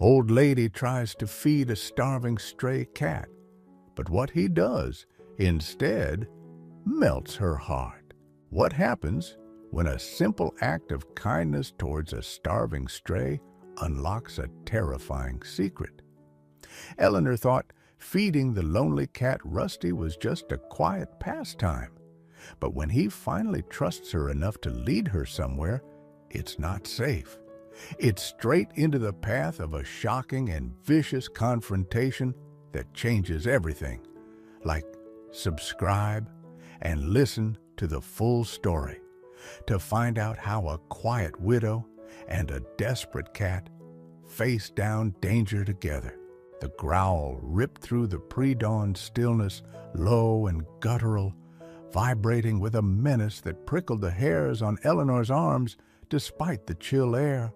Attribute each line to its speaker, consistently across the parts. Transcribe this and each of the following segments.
Speaker 1: Old lady tries to feed a starving stray cat, but what he does instead melts her heart. What happens when a simple act of kindness towards a starving stray unlocks a terrifying secret? Eleanor thought feeding the lonely cat Rusty was just a quiet pastime. But when he finally trusts her enough to lead her somewhere, it's not safe. It's straight into the path of a shocking and vicious confrontation that changes everything. Like, subscribe and listen to the full story to find out how a quiet widow and a desperate cat face down danger together. The growl ripped through the pre-dawn stillness, low and guttural, vibrating with a menace that prickled the hairs on Eleanor's arms despite the chill air.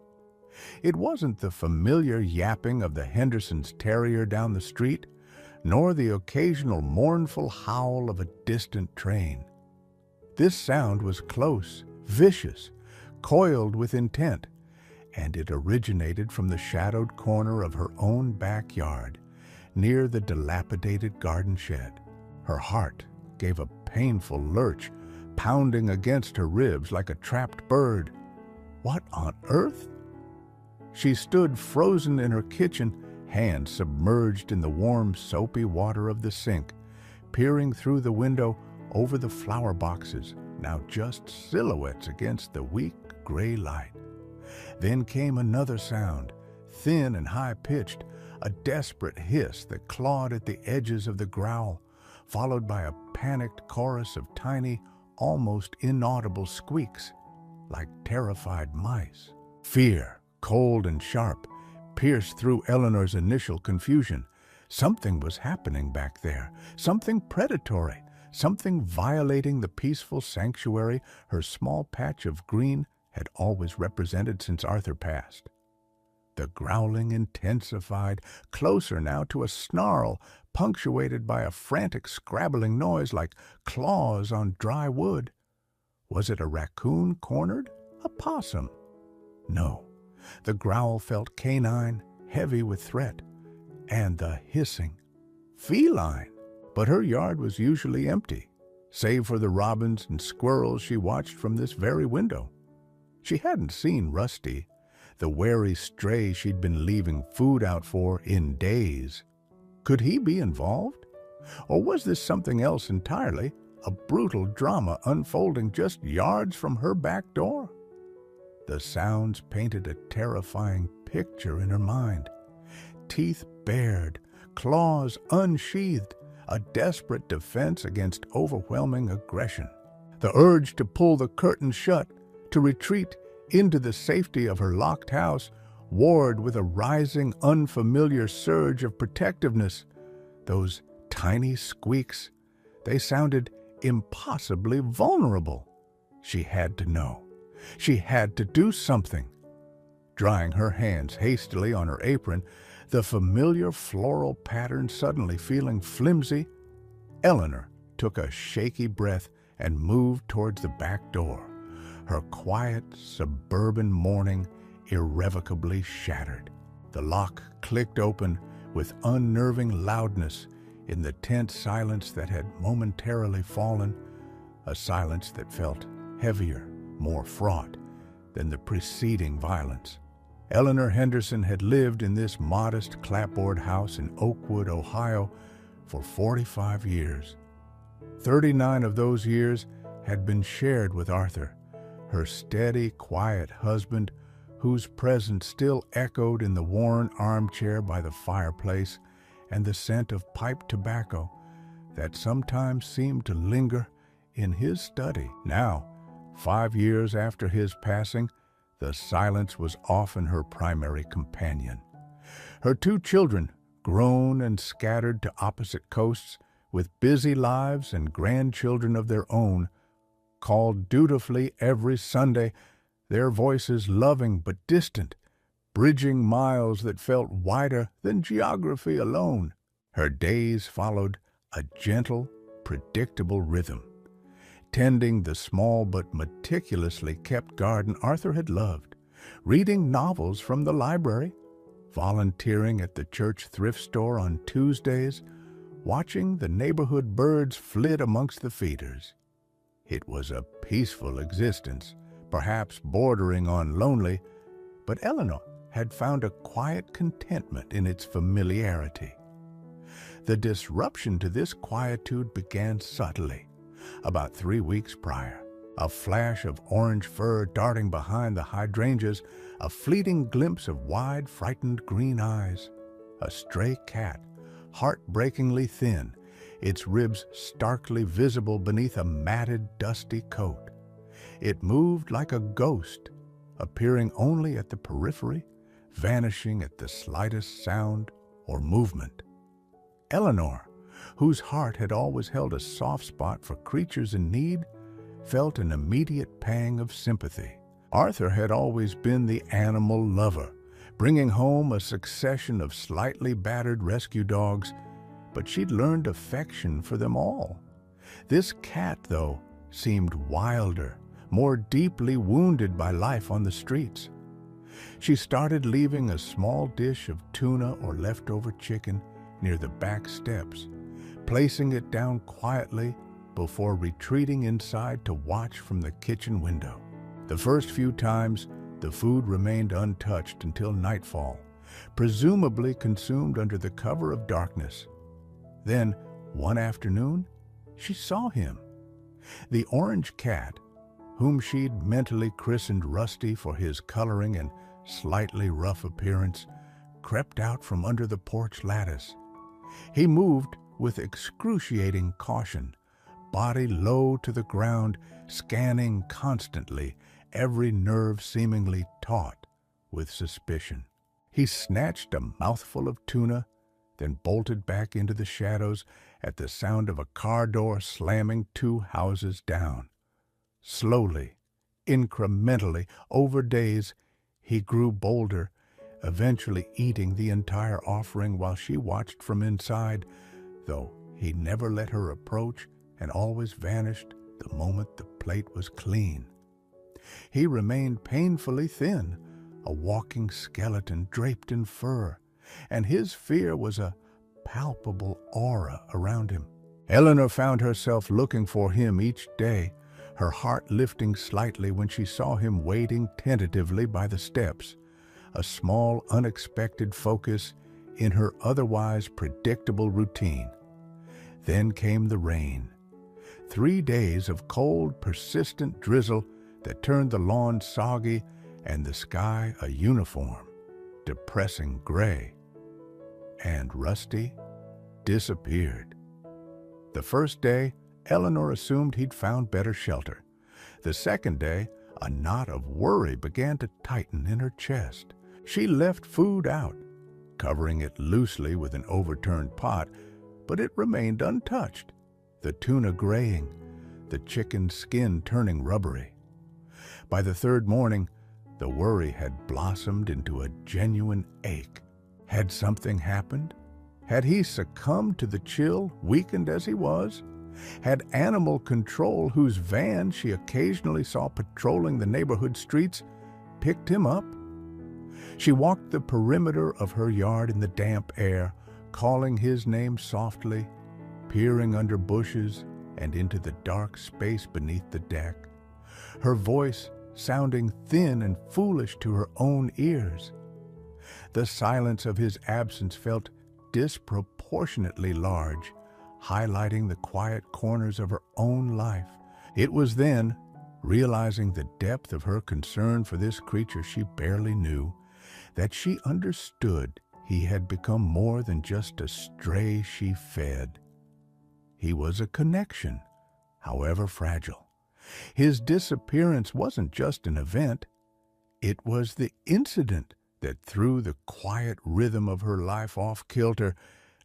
Speaker 1: It wasn't the familiar yapping of the Henderson's terrier down the street, nor the occasional mournful howl of a distant train. This sound was close, vicious, coiled with intent, and it originated from the shadowed corner of her own backyard, near the dilapidated garden shed. Her heart gave a painful lurch, pounding against her ribs like a trapped bird. What on earth? She stood frozen in her kitchen, hands submerged in the warm, soapy water of the sink, peering through the window over the flower boxes, now just silhouettes against the weak gray light. Then came another sound, thin and high-pitched, a desperate hiss that clawed at the edges of the growl, followed by a panicked chorus of tiny, almost inaudible squeaks, like terrified mice. Fear, cold and sharp, pierced through Eleanor's initial confusion. Something was happening back there, something predatory, something violating the peaceful sanctuary her small patch of green had always represented since Arthur passed. The growling intensified, closer now to a snarl, punctuated by a frantic scrabbling noise like claws on dry wood. Was it a raccoon cornered? A possum? No. The growl felt canine, heavy with threat, and the hissing, feline. But her yard was usually empty, save for the robins and squirrels she watched from this very window. She hadn't seen Rusty, the wary stray she'd been leaving food out for, in days. Could he be involved? Or was this something else entirely, a brutal drama unfolding just yards from her back door? The sounds painted a terrifying picture in her mind. Teeth bared, claws unsheathed, a desperate defense against overwhelming aggression. The urge to pull the curtain shut, to retreat into the safety of her locked house, warred with a rising, unfamiliar surge of protectiveness. Those tiny squeaks, they sounded impossibly vulnerable. She had to know. She had to do something. Drying her hands hastily on her apron, the familiar floral pattern suddenly feeling flimsy, Eleanor took a shaky breath and moved towards the back door, her quiet suburban morning irrevocably shattered. The lock clicked open with unnerving loudness in the tense silence that had momentarily fallen, a silence that felt heavier, more fraught than the preceding violence. Eleanor Henderson had lived in this modest clapboard house in Oakwood, Ohio, for 45 years. 39 of those years had been shared with Arthur, her steady, quiet husband, whose presence still echoed in the worn armchair by the fireplace and the scent of pipe tobacco that sometimes seemed to linger in his study. Now, 5 years after his passing, the silence was often her primary companion. Her 2 children, grown and scattered to opposite coasts, with busy lives and grandchildren of their own, called dutifully every Sunday, their voices loving but distant, bridging miles that felt wider than geography alone. Her days followed a gentle, predictable rhythm, tending the small but meticulously kept garden Arthur had loved, reading novels from the library, volunteering at the church thrift store on Tuesdays, watching the neighborhood birds flit amongst the feeders. It was a peaceful existence, perhaps bordering on lonely, but Eleanor had found a quiet contentment in its familiarity. The disruption to this quietude began subtly, about 3 weeks prior. A flash of orange fur darting behind the hydrangeas, a fleeting glimpse of wide, frightened green eyes. A stray cat, heartbreakingly thin, its ribs starkly visible beneath a matted, dusty coat. It moved like a ghost, appearing only at the periphery, vanishing at the slightest sound or movement. Eleanor, whose heart had always held a soft spot for creatures in need, felt an immediate pang of sympathy. Arthur had always been the animal lover, bringing home a succession of slightly battered rescue dogs, but she'd learned affection for them all. This cat, though, seemed wilder, more deeply wounded by life on the streets. She started leaving a small dish of tuna or leftover chicken near the back steps, placing it down quietly before retreating inside to watch from the kitchen window. The first few times, the food remained untouched until nightfall, presumably consumed under the cover of darkness. Then, one afternoon, she saw him. The orange cat, whom she'd mentally christened Rusty for his coloring and slightly rough appearance, crept out from under the porch lattice. He moved with excruciating caution, body low to the ground, scanning constantly, every nerve seemingly taut with suspicion. He snatched a mouthful of tuna, then bolted back into the shadows at the sound of a car door slamming 2 houses down. Slowly, incrementally, over days, he grew bolder, eventually eating the entire offering while she watched from inside, though he never let her approach and always vanished the moment the plate was clean. He remained painfully thin, a walking skeleton draped in fur, and his fear was a palpable aura around him. Eleanor found herself looking for him each day, her heart lifting slightly when she saw him waiting tentatively by the steps, a small, unexpected focus in her otherwise predictable routine. Then came the rain. 3 days of cold, persistent drizzle that turned the lawn soggy and the sky a uniform, depressing gray. And Rusty disappeared. The first day, Eleanor assumed he'd found better shelter. The second day, a knot of worry began to tighten in her chest. She left food out, covering it loosely with an overturned pot, but it remained untouched, the tuna graying, the chicken's skin turning rubbery. By the third morning, the worry had blossomed into a genuine ache. Had something happened? Had he succumbed to the chill, weakened as he was? Had animal control, whose van she occasionally saw patrolling the neighborhood streets, picked him up? She walked the perimeter of her yard in the damp air, calling his name softly, peering under bushes and into the dark space beneath the deck, her voice sounding thin and foolish to her own ears. The silence of his absence felt disproportionately large, highlighting the quiet corners of her own life. It was then, realizing the depth of her concern for this creature she barely knew, that she understood he had become more than just a stray she fed. He was a connection, however fragile. His disappearance wasn't just an event. It was the incident that threw the quiet rhythm of her life off kilter,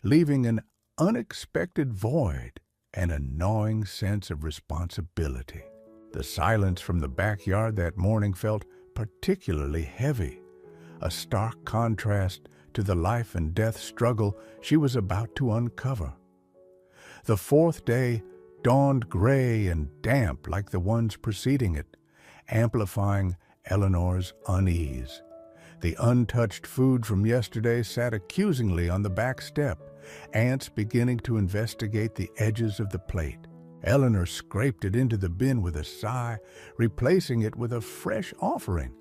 Speaker 1: leaving an unexpected void and a gnawing sense of responsibility. The silence from the backyard that morning felt particularly heavy, a stark contrast to the life and death struggle she was about to uncover. The fourth day dawned gray and damp like the ones preceding it, amplifying Eleanor's unease. The untouched food from yesterday sat accusingly on the back step, ants beginning to investigate the edges of the plate. Eleanor scraped it into the bin with a sigh, replacing it with a fresh offering,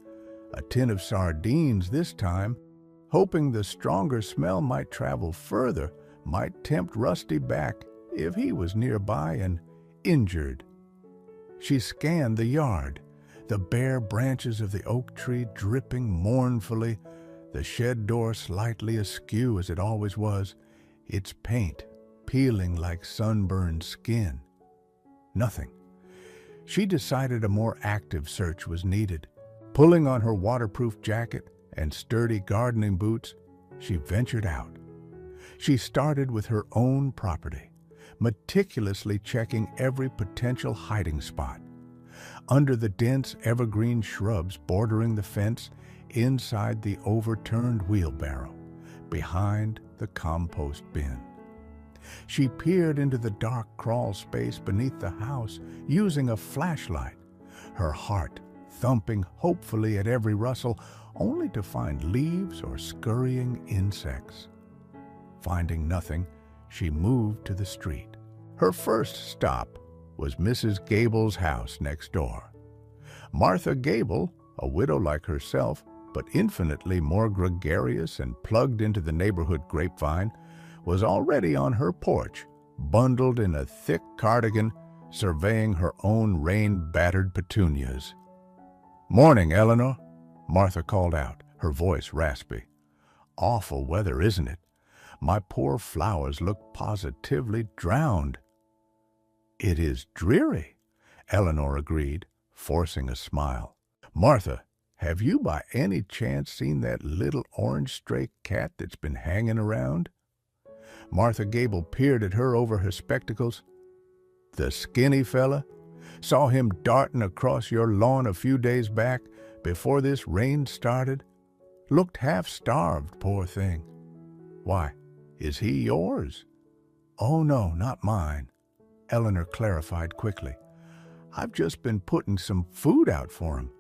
Speaker 1: a tin of sardines this time, hoping the stronger smell might travel further, might tempt Rusty back if he was nearby and injured. She scanned the yard, the bare branches of the oak tree dripping mournfully, the shed door slightly askew as it always was, its paint peeling like sunburned skin. Nothing. She decided a more active search was needed. Pulling on her waterproof jacket and sturdy gardening boots, she ventured out. She started with her own property, meticulously checking every potential hiding spot. Under the dense evergreen shrubs bordering the fence, inside the overturned wheelbarrow, behind the compost bin. She peered into the dark crawl space beneath the house, using a flashlight, her heart thumping hopefully at every rustle, only to find leaves or scurrying insects. Finding nothing, she moved to the street. Her first stop was Mrs. Gable's house next door. Martha Gable, a widow like herself, but infinitely more gregarious and plugged into the neighborhood grapevine, was already on her porch, bundled in a thick cardigan, surveying her own rain-battered petunias. "Morning, Eleanor," Martha called out, her voice raspy. "Awful weather, isn't it? My poor flowers look positively drowned." "It is dreary," Eleanor agreed, forcing a smile. "Martha, have you by any chance seen that little orange stray cat that's been hanging around?" Martha Gable peered at her over her spectacles. "The skinny fella? Saw him darting across your lawn a few days back, before this rain started? Looked half-starved, poor thing. Why, is he yours?" "Oh, no, not mine," Eleanor clarified quickly. "I've just been putting some food out for him,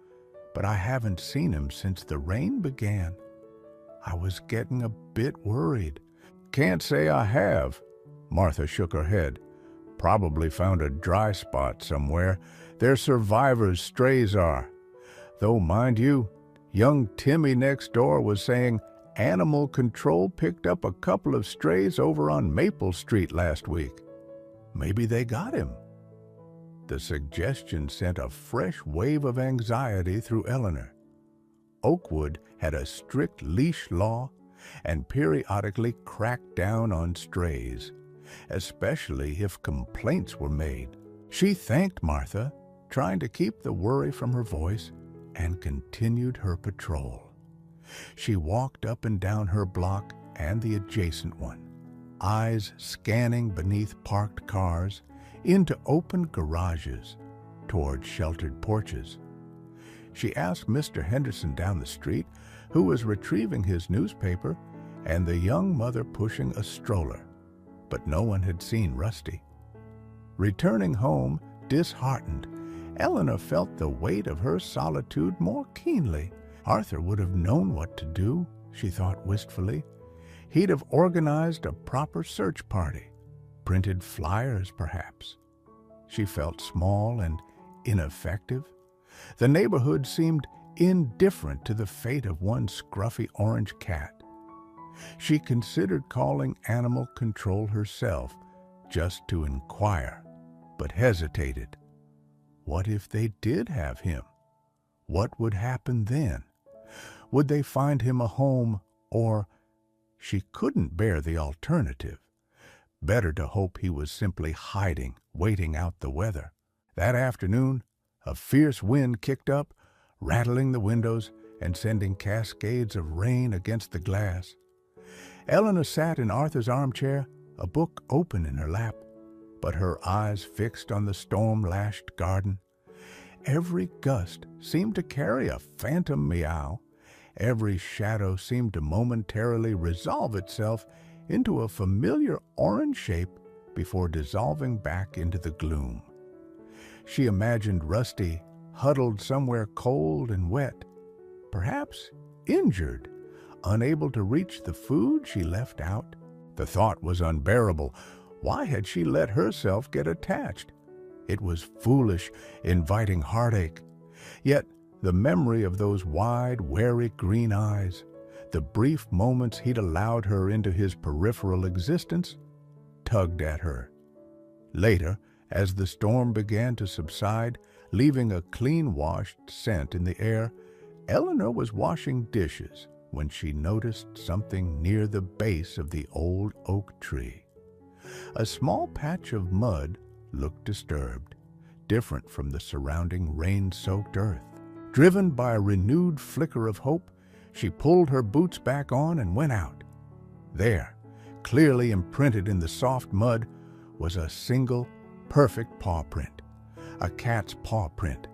Speaker 1: but I haven't seen him since the rain began. I was getting a bit worried." "Can't say I have." Martha shook her head. "Probably found a dry spot somewhere. They're survivors, strays are. Though, mind you, young Timmy next door was saying animal control picked up a couple of strays over on Maple Street last week. Maybe they got him." The suggestion sent a fresh wave of anxiety through Eleanor. Oakwood had a strict leash law and periodically cracked down on strays, especially if complaints were made. She thanked Martha, trying to keep the worry from her voice, and continued her patrol. She walked up and down her block and the adjacent one, eyes scanning beneath parked cars, into open garages, toward sheltered porches. She asked Mr. Henderson down the street, who was retrieving his newspaper, and the young mother pushing a stroller, but no one had seen Rusty. Returning home, disheartened, Eleanor felt the weight of her solitude more keenly. Arthur would have known what to do, she thought wistfully. He'd have organized a proper search party, printed flyers perhaps. She felt small and ineffective. The neighborhood seemed indifferent to the fate of one scruffy orange cat. She considered calling animal control herself just to inquire, but hesitated. What if they did have him? What would happen then? Would they find him a home, or she couldn't bear the alternative. Better to hope he was simply hiding, waiting out the weather. That afternoon, a fierce wind kicked up, rattling the windows and sending cascades of rain against the glass. Eleanor sat in Arthur's armchair, a book open in her lap, but her eyes fixed on the storm-lashed garden. Every gust seemed to carry a phantom meow. Every shadow seemed to momentarily resolve itself into a familiar orange shape before dissolving back into the gloom. She imagined Rusty huddled somewhere cold and wet, perhaps injured, unable to reach the food she left out. The thought was unbearable. Why had she let herself get attached? It was foolish, inviting heartache. Yet the memory of those wide, wary green eyes, the brief moments he'd allowed her into his peripheral existence, tugged at her. Later, as the storm began to subside, leaving a clean-washed scent in the air, Eleanor was washing dishes when she noticed something near the base of the old oak tree. A small patch of mud looked disturbed, different from the surrounding rain-soaked earth. Driven by a renewed flicker of hope, she pulled her boots back on and went out. There, clearly imprinted in the soft mud, was a single, perfect paw print, a cat's paw print.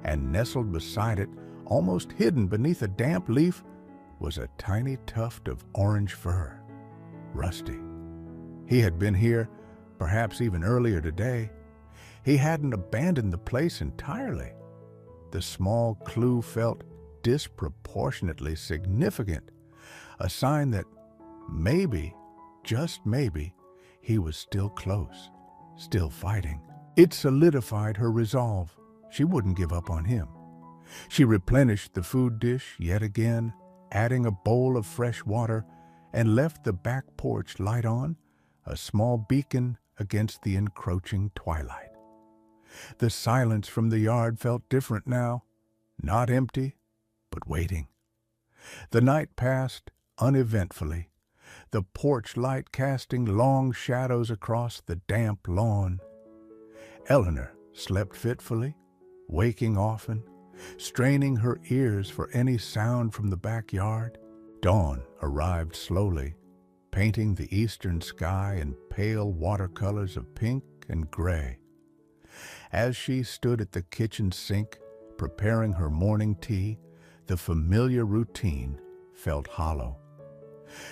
Speaker 1: And nestled beside it, almost hidden beneath a damp leaf, was a tiny tuft of orange fur. Rusty. He had been here, perhaps even earlier today. He hadn't abandoned the place entirely. The small clue felt disproportionately significant, a sign that maybe, just maybe, he was still close, still fighting. It solidified her resolve. She wouldn't give up on him. She replenished the food dish yet again, adding a bowl of fresh water, and left the back porch light on, a small beacon against the encroaching twilight. The silence from the yard felt different now, not empty, but waiting. The night passed uneventfully, the porch light casting long shadows across the damp lawn. Eleanor slept fitfully, waking often, straining her ears for any sound from the backyard. Dawn arrived slowly, painting the eastern sky in pale watercolors of pink and gray. As she stood at the kitchen sink, preparing her morning tea, the familiar routine felt hollow.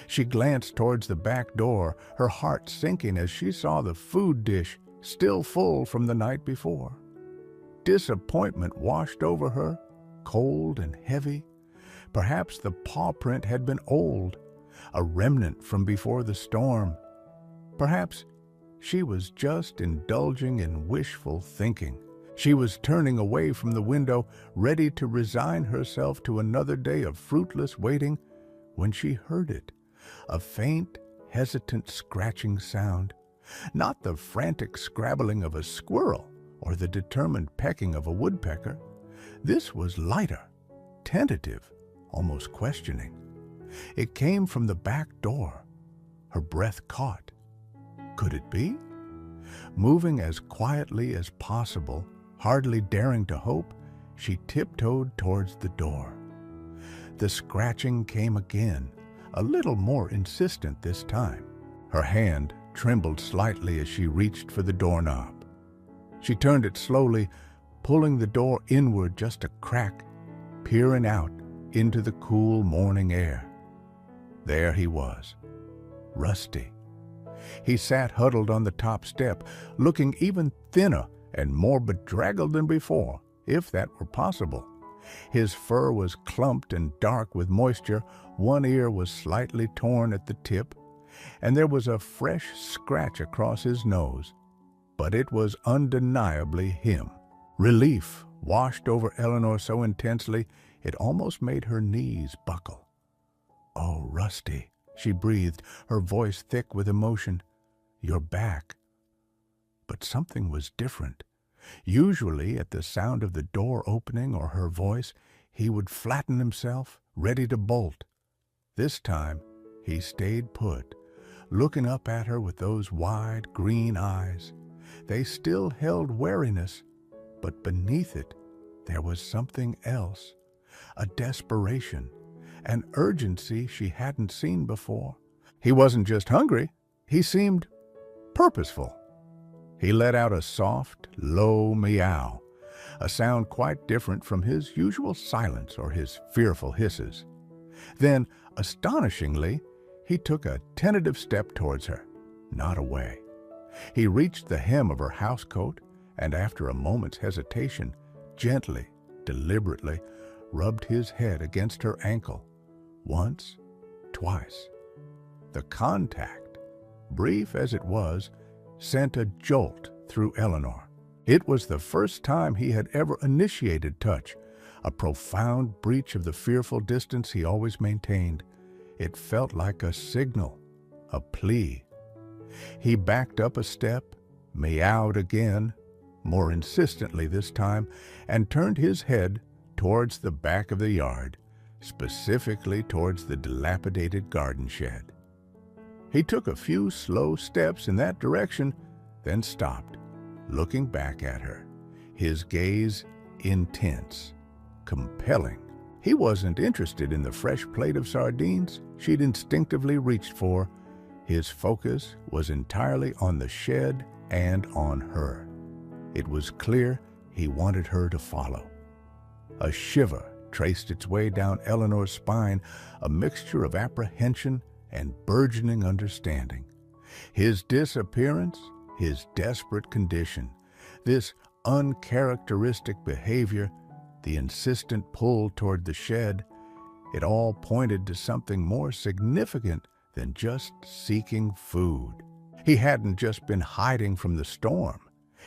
Speaker 1: She glanced towards the back door, her heart sinking as she saw the food dish still full from the night before. Disappointment washed over her, cold and heavy. Perhaps the paw print had been old, a remnant from before the storm. Perhaps she was just indulging in wishful thinking. She was turning away from the window, ready to resign herself to another day of fruitless waiting, when she heard it, a faint, hesitant scratching sound, not the frantic scrabbling of a squirrel or the determined pecking of a woodpecker. This was lighter, tentative, almost questioning. It came from the back door. Her breath caught. Could it be? Moving as quietly as possible, hardly daring to hope, she tiptoed towards the door. The scratching came again, a little more insistent this time. Her hand trembled slightly as she reached for the doorknob. She turned it slowly, pulling the door inward just a crack, peering out into the cool morning air. There he was, Rusty. He sat huddled on the top step, looking even thinner and more bedraggled than before, if that were possible. His fur was clumped and dark with moisture, one ear was slightly torn at the tip, and there was a fresh scratch across his nose. But it was undeniably him. Relief washed over Eleanor so intensely it almost made her knees buckle. "Oh, Rusty," she breathed, her voice thick with emotion. "You're back." But something was different. Usually, at the sound of the door opening or her voice, he would flatten himself, ready to bolt. This time, he stayed put, looking up at her with those wide green eyes. They still held wariness, but beneath it, there was something else, a desperation, an urgency she hadn't seen before. He wasn't just hungry, he seemed purposeful. He let out a soft, low meow, a sound quite different from his usual silence or his fearful hisses. Then, astonishingly, he took a tentative step towards her, not away. He reached the hem of her housecoat and, after a moment's hesitation, gently, deliberately, rubbed his head against her ankle. Once, twice. The contact, brief as it was, sent a jolt through Eleanor. It was the first time he had ever initiated touch, a profound breach of the fearful distance he always maintained. It felt like a signal, a plea. He backed up a step, meowed again, more insistently this time, and turned his head towards the back of the yard, specifically towards the dilapidated garden shed. He took a few slow steps in that direction, then stopped, looking back at her, his gaze intense, compelling. He wasn't interested in the fresh plate of sardines she'd instinctively reached for. His focus was entirely on the shed and on her. It was clear he wanted her to follow. A shiver traced its way down Eleanor's spine, a mixture of apprehension and burgeoning understanding. His disappearance, his desperate condition, this uncharacteristic behavior, the insistent pull toward the shed, it all pointed to something more significant than just seeking food. He hadn't just been hiding from the storm.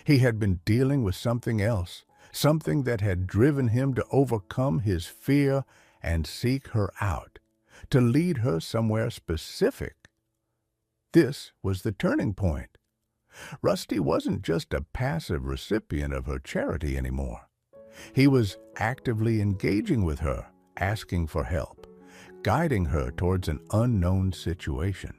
Speaker 1: He had been dealing with something else, something that had driven him to overcome his fear and seek her out, to lead her somewhere specific. This was the turning point. Rusty wasn't just a passive recipient of her charity anymore. He was actively engaging with her, asking for help, guiding her towards an unknown situation.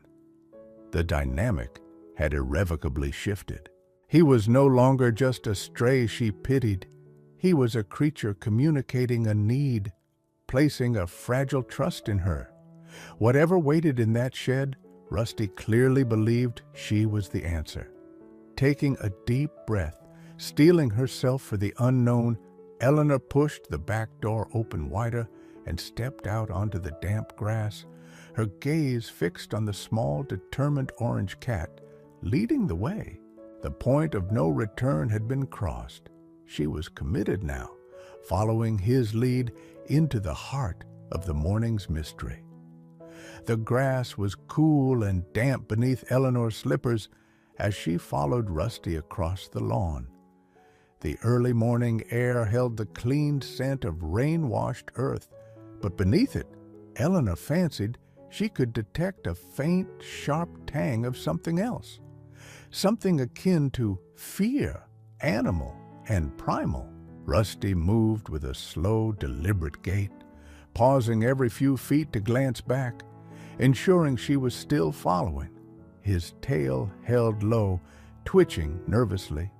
Speaker 1: The dynamic had irrevocably shifted. He was no longer just a stray she pitied. He was a creature communicating a need, placing a fragile trust in her. Whatever waited in that shed, Rusty clearly believed she was the answer. Taking a deep breath, steeling herself for the unknown, Eleanor pushed the back door open wider and stepped out onto the damp grass, her gaze fixed on the small, determined orange cat leading the way. The point of no return had been crossed. She was committed now, following his lead into the heart of the morning's mystery. The grass was cool and damp beneath Eleanor's slippers as she followed Rusty across the lawn. The early morning air held the clean scent of rain-washed earth, but beneath it, Eleanor fancied she could detect a faint, sharp tang of something else, something akin to fear, animal and primal. Rusty moved with a slow, deliberate gait, pausing every few feet to glance back, ensuring she was still following. His tail held low, twitching nervously.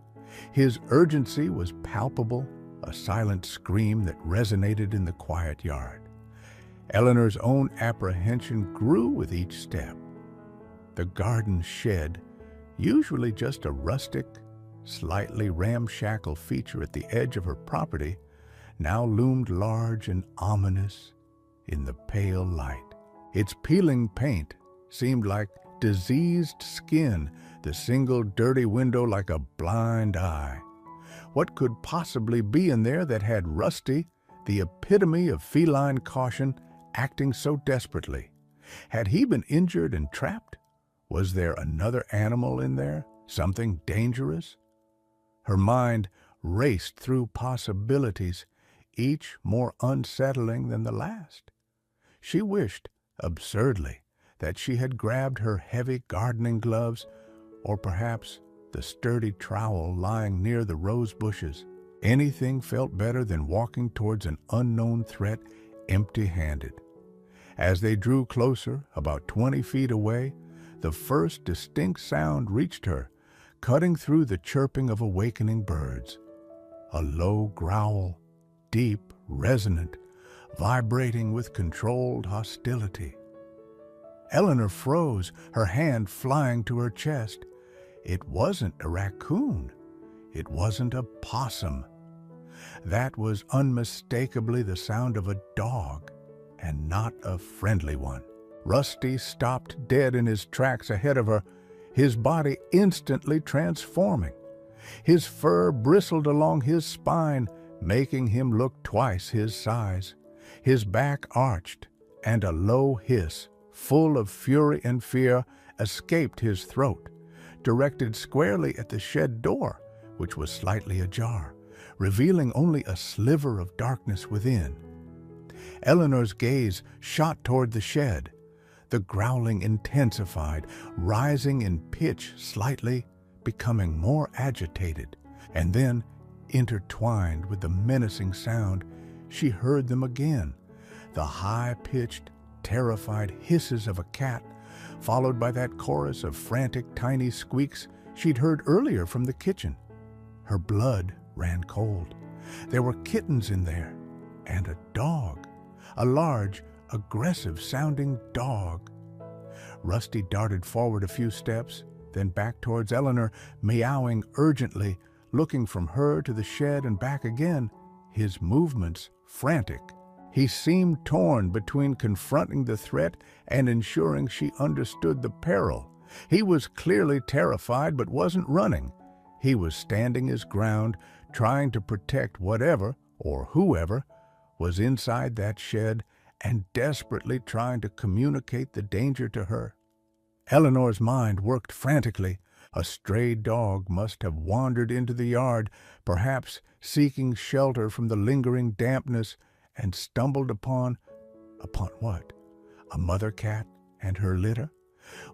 Speaker 1: His urgency was palpable, a silent scream that resonated in the quiet yard. Eleanor's own apprehension grew with each step. The garden shed, usually just a rustic, slightly ramshackle feature at the edge of her property, now loomed large and ominous in the pale light. Its peeling paint seemed like diseased skin, the single dirty window like a blind eye. What could possibly be in there that had Rusty, the epitome of feline caution, acting so desperately? Had he been injured and trapped? Was there another animal in there? Something dangerous? Her mind raced through possibilities, each more unsettling than the last. She wished, absurdly, that she had grabbed her heavy gardening gloves, or perhaps the sturdy trowel lying near the rose bushes. Anything felt better than walking towards an unknown threat empty-handed. As they drew closer, about 20 feet away, the first distinct sound reached her, cutting through the chirping of awakening birds. A low growl, deep, resonant, vibrating with controlled hostility. Eleanor froze, her hand flying to her chest. It wasn't a raccoon. It wasn't a possum. That was unmistakably the sound of a dog, and not a friendly one. Rusty stopped dead in his tracks ahead of her, his body instantly transforming. His fur bristled along his spine, making him look twice his size. His back arched, and a low hiss, full of fury and fear, escaped his throat, directed squarely at the shed door, which was slightly ajar, revealing only a sliver of darkness within. Eleanor's gaze shot toward the shed. The growling intensified, rising in pitch slightly, becoming more agitated, and then, intertwined with the menacing sound, she heard them again, the high-pitched, terrified hisses of a cat, followed by that chorus of frantic, tiny squeaks she'd heard earlier from the kitchen. Her blood ran cold. There were kittens in there, and a dog, a large, aggressive-sounding dog. Rusty darted forward a few steps, then back towards Eleanor, meowing urgently, looking from her to the shed and back again, his movements frantic. He seemed torn between confronting the threat and ensuring she understood the peril. He was clearly terrified but wasn't running. He was standing his ground, trying to protect whatever, or whoever, was inside that shed and desperately trying to communicate the danger to her. Eleanor's mind worked frantically. A stray dog must have wandered into the yard, perhaps seeking shelter from the lingering dampness, and stumbled upon what? A mother cat and her litter?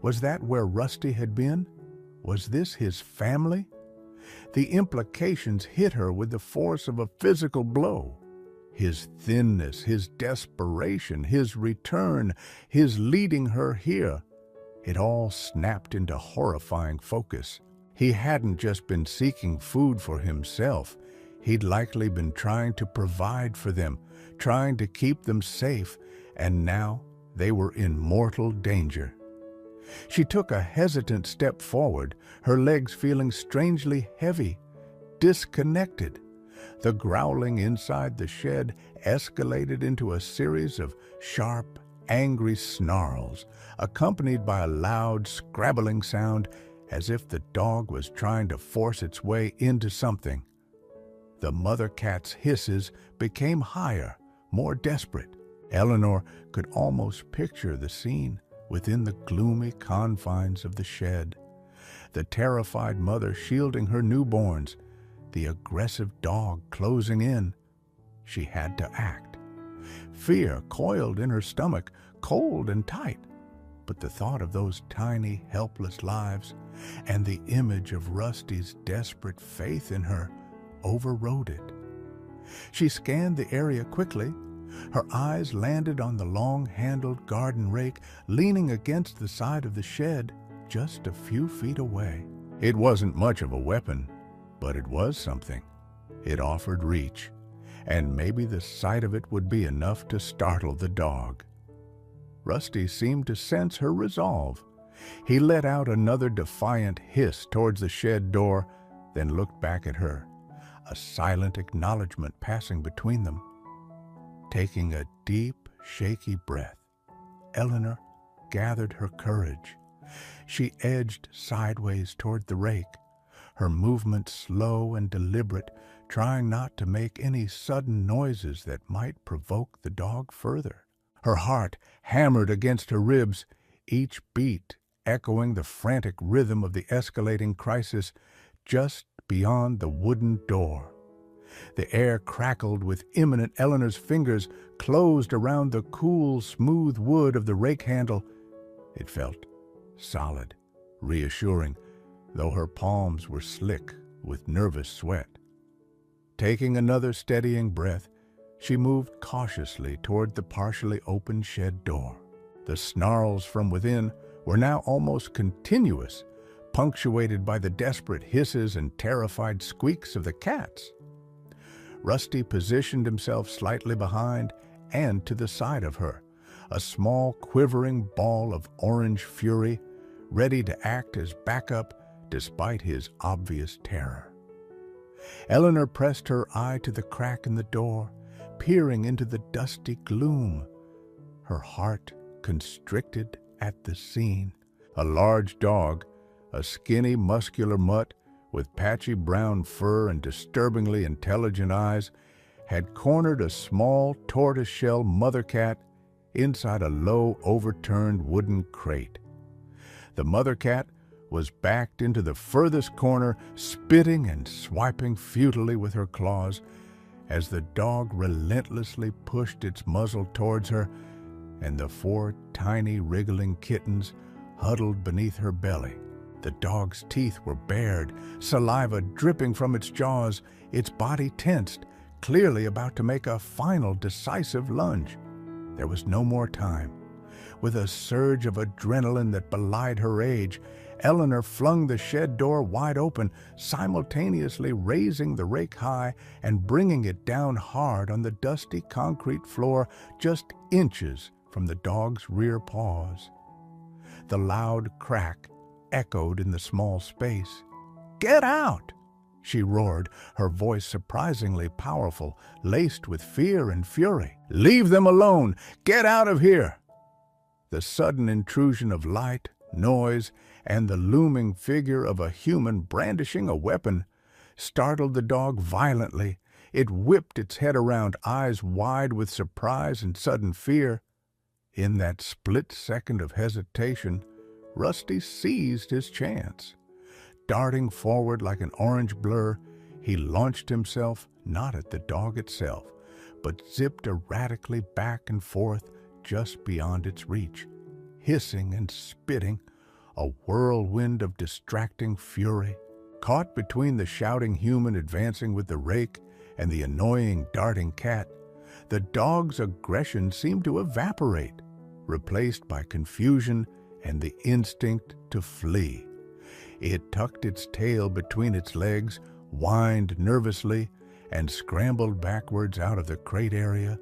Speaker 1: Was that where Rusty had been? Was this his family? The implications hit her with the force of a physical blow. His thinness, his desperation, his return, his leading her here. It all snapped into horrifying focus. He hadn't just been seeking food for himself. He'd likely been trying to provide for them, trying to keep them safe, and now they were in mortal danger. She took a hesitant step forward, her legs feeling strangely heavy, disconnected. The growling inside the shed escalated into a series of sharp, angry snarls, accompanied by a loud, scrabbling sound as if the dog was trying to force its way into something. The mother cat's hisses became higher, more desperate. Eleanor could almost picture the scene within the gloomy confines of the shed. The terrified mother shielding her newborns, the aggressive dog closing in. She had to act. Fear coiled in her stomach, cold and tight. But the thought of those tiny, helpless lives and the image of Rusty's desperate faith in her overrode it. She scanned the area quickly. Her eyes landed on the long-handled garden rake leaning against the side of the shed just a few feet away. It wasn't much of a weapon, but it was something. It offered reach, and maybe the sight of it would be enough to startle the dog. Rusty seemed to sense her resolve. He let out another defiant hiss towards the shed door, then looked back at her, a silent acknowledgement passing between them. Taking a deep, shaky breath, Eleanor gathered her courage. She edged sideways toward the rake, her movements slow and deliberate, trying not to make any sudden noises that might provoke the dog further. Her heart hammered against her ribs, each beat echoing the frantic rhythm of the escalating crisis just beyond the wooden door. The air crackled with imminent. Eleanor's fingers closed around the cool, smooth wood of the rake handle. It felt solid, reassuring, though her palms were slick with nervous sweat. Taking another steadying breath, she moved cautiously toward the partially open shed door. The snarls from within were now almost continuous, punctuated by the desperate hisses and terrified squeaks of the cats. Rusty positioned himself slightly behind and to the side of her, a small quivering ball of orange fury, ready to act as backup despite his obvious terror. Eleanor pressed her eye to the crack in the door, peering into the dusty gloom. Her heart constricted at the scene. A large dog, a skinny, muscular mutt with patchy brown fur and disturbingly intelligent eyes, had cornered a small tortoiseshell mother cat inside a low, overturned wooden crate. The mother cat was backed into the furthest corner, spitting and swiping futilely with her claws as the dog relentlessly pushed its muzzle towards her, and the 4 tiny wriggling kittens huddled beneath her belly. The dog's teeth were bared, saliva dripping from its jaws, its body tensed, clearly about to make a final decisive lunge. There was no more time. With a surge of adrenaline that belied her age, Eleanor flung the shed door wide open, simultaneously raising the rake high and bringing it down hard on the dusty concrete floor just inches from the dog's rear paws. The loud crack echoed in the small space. "Get out!" she roared, her voice surprisingly powerful, laced with fear and fury. "Leave them alone! Get out of here!" The sudden intrusion of light, noise, and the looming figure of a human brandishing a weapon startled the dog violently. It whipped its head around, eyes wide with surprise and sudden fear. In that split second of hesitation, Rusty seized his chance. Darting forward like an orange blur, he launched himself not at the dog itself, but zipped erratically back and forth just beyond its reach, hissing and spitting, a whirlwind of distracting fury. Caught between the shouting human advancing with the rake and the annoying darting cat, the dog's aggression seemed to evaporate, replaced by confusion and the instinct to flee. It tucked its tail between its legs, whined nervously, and scrambled backwards out of the crate area.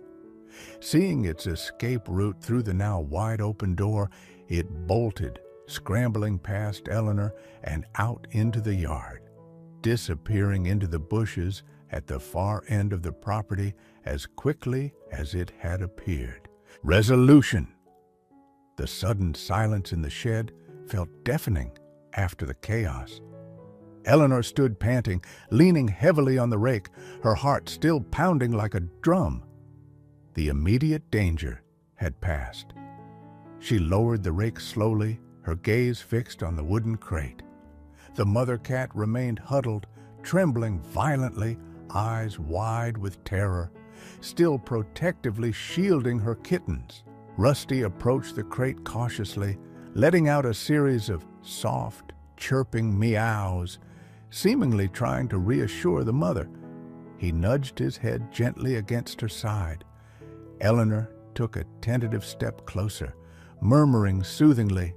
Speaker 1: Seeing its escape route through the now wide-open door, it bolted, scrambling past Eleanor and out into the yard, disappearing into the bushes at the far end of the property as quickly as it had appeared. Resolution! The sudden silence in the shed felt deafening after the chaos. Eleanor stood panting, leaning heavily on the rake, her heart still pounding like a drum. The immediate danger had passed. She lowered the rake slowly, her gaze fixed on the wooden crate. The mother cat remained huddled, trembling violently, eyes wide with terror, still protectively shielding her kittens. Rusty approached the crate cautiously, letting out a series of soft, chirping meows, seemingly trying to reassure the mother. He nudged his head gently against her side. Eleanor took a tentative step closer, murmuring soothingly,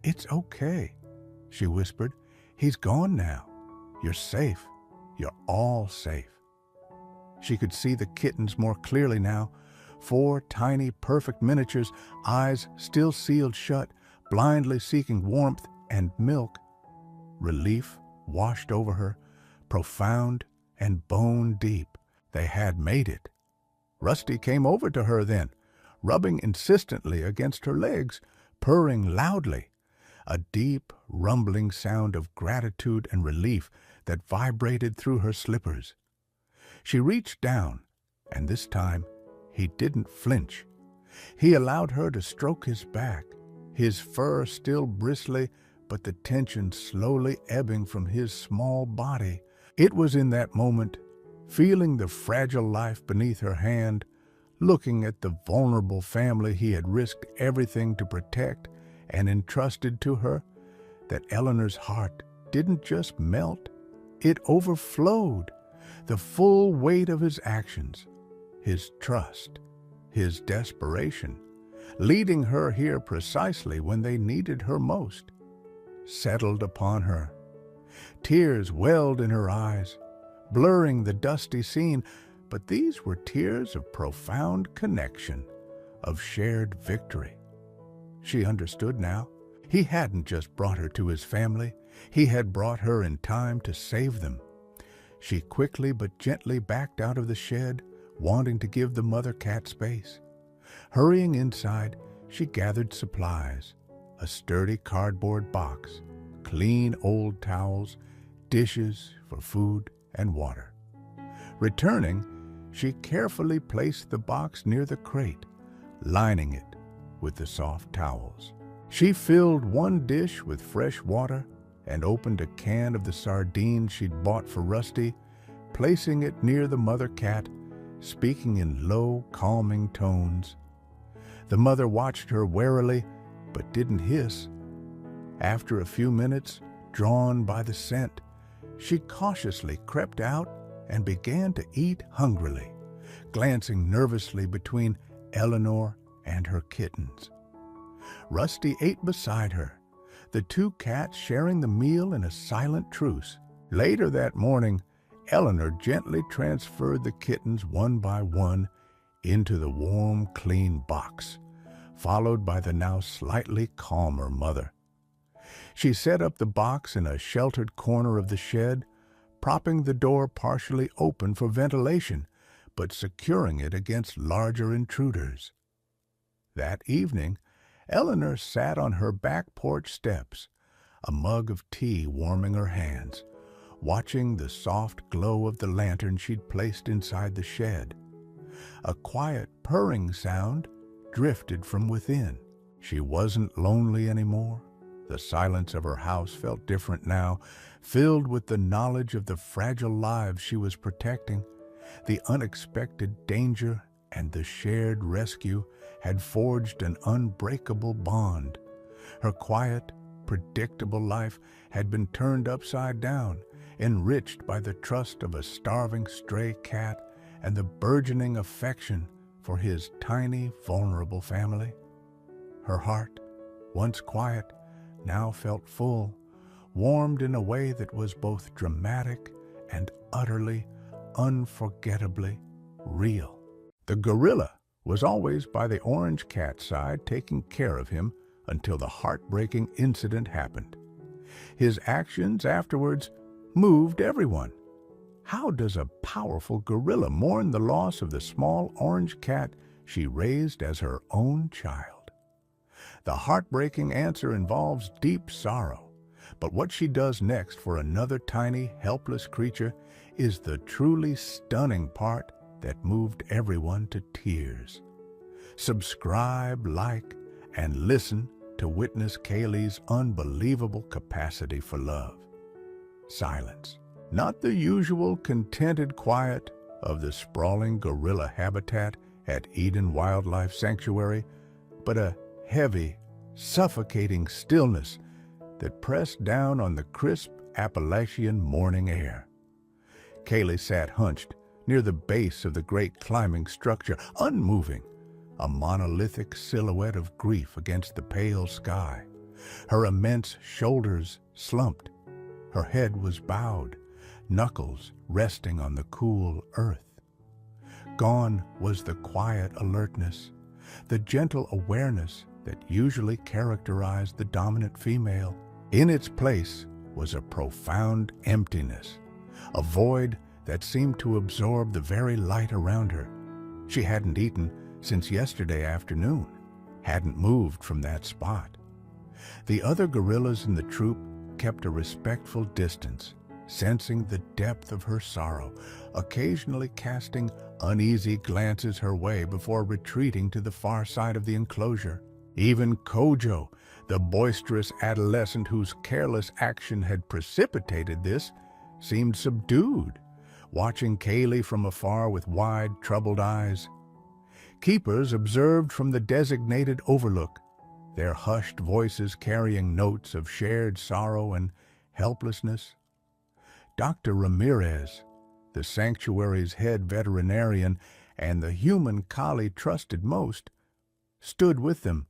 Speaker 1: "It's okay," she whispered. "He's gone now. You're safe. You're all safe." She could see the kittens more clearly now, 4 tiny, perfect miniatures, eyes still sealed shut, blindly seeking warmth and milk. Relief washed over her, profound and bone deep. They had made it. Rusty came over to her then, rubbing insistently against her legs, purring loudly, a deep, rumbling sound of gratitude and relief that vibrated through her slippers. She reached down, and this time he didn't flinch. He allowed her to stroke his back, his fur still bristly, but the tension slowly ebbing from his small body. It was in that moment, feeling the fragile life beneath her hand, looking at the vulnerable family he had risked everything to protect and entrusted to her, that Eleanor's heart didn't just melt, it overflowed. The full weight of his actions, his trust, his desperation, leading her here precisely when they needed her most, settled upon her. Tears welled in her eyes, blurring the dusty scene, but these were tears of profound connection, of shared victory. She understood now. He hadn't just brought her to his family, he had brought her in time to save them. She quickly but gently backed out of the shed, wanting to give the mother cat space. Hurrying inside, she gathered supplies, a sturdy cardboard box, clean old towels, dishes for food and water. Returning, She carefully placed the box near the crate, lining it with the soft towels. She filled one dish with fresh water and opened a can of the sardines she'd bought for Rusty, placing it near the mother cat, speaking in low, calming tones. The mother watched her warily, but didn't hiss. After a few minutes, drawn by the scent, she cautiously crept out and began to eat hungrily, glancing nervously between Eleanor and her kittens. Rusty ate beside her, the two cats sharing the meal in a silent truce. Later that morning, Eleanor gently transferred the kittens one by one into the warm, clean box, followed by the now slightly calmer mother. She set up the box in a sheltered corner of the shed, propping the door partially open for ventilation, but securing it against larger intruders. That evening, Eleanor sat on her back porch steps, a mug of tea warming her hands, watching the soft glow of the lantern she'd placed inside the shed. A quiet purring sound drifted from within. She wasn't lonely anymore. The silence of her house felt different now, filled with the knowledge of the fragile lives she was protecting. The unexpected danger and the shared rescue had forged an unbreakable bond. Her quiet, predictable life had been turned upside down, enriched by the trust of a starving stray cat and the burgeoning affection for his tiny, vulnerable family. Her heart, once quiet, now felt full, warmed in a way that was both dramatic and utterly, unforgettably real. The gorilla was always by the orange cat's side, taking care of him until the heartbreaking incident happened. His actions afterwards moved everyone. How does a powerful gorilla mourn the loss of the small orange cat she raised as her own child? The heartbreaking answer involves deep sorrow, but what she does next for another tiny, helpless creature is the truly stunning part that moved everyone to tears. Subscribe, like, and listen to witness Kaylee's unbelievable capacity for love. Silence. Not the usual contented quiet of the sprawling gorilla habitat at Eden Wildlife Sanctuary, but a heavy, suffocating stillness that pressed down on the crisp Appalachian morning air. Kaylee sat hunched near the base of the great climbing structure, unmoving, a monolithic silhouette of grief against the pale sky. Her immense shoulders slumped. Her head was bowed, knuckles resting on the cool earth. Gone was the quiet alertness, the gentle awareness that usually characterized the dominant female. In its place was a profound emptiness, a void that seemed to absorb the very light around her. She hadn't eaten since yesterday afternoon, hadn't moved from that spot. The other gorillas in the troop kept a respectful distance, sensing the depth of her sorrow, occasionally casting uneasy glances her way before retreating to the far side of the enclosure. Even Kojo, the boisterous adolescent whose careless action had precipitated this, seemed subdued, watching Kaylee from afar with wide, troubled eyes. Keepers observed from the designated overlook, their hushed voices carrying notes of shared sorrow and helplessness. Dr. Ramirez, the sanctuary's head veterinarian and the human collie trusted most, stood with them,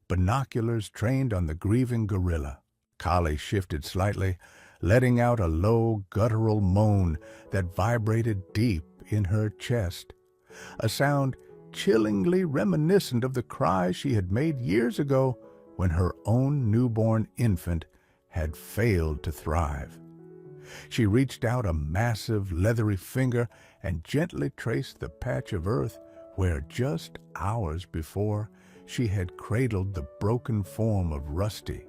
Speaker 1: binoculars trained on the grieving gorilla. Collie shifted slightly, letting out a low, guttural moan that vibrated deep in her chest, a sound chillingly reminiscent of the cry she had made years ago when her own newborn infant had failed to thrive. She reached out a massive, leathery finger and gently traced the patch of earth where just hours before she had cradled the broken form of Rusty,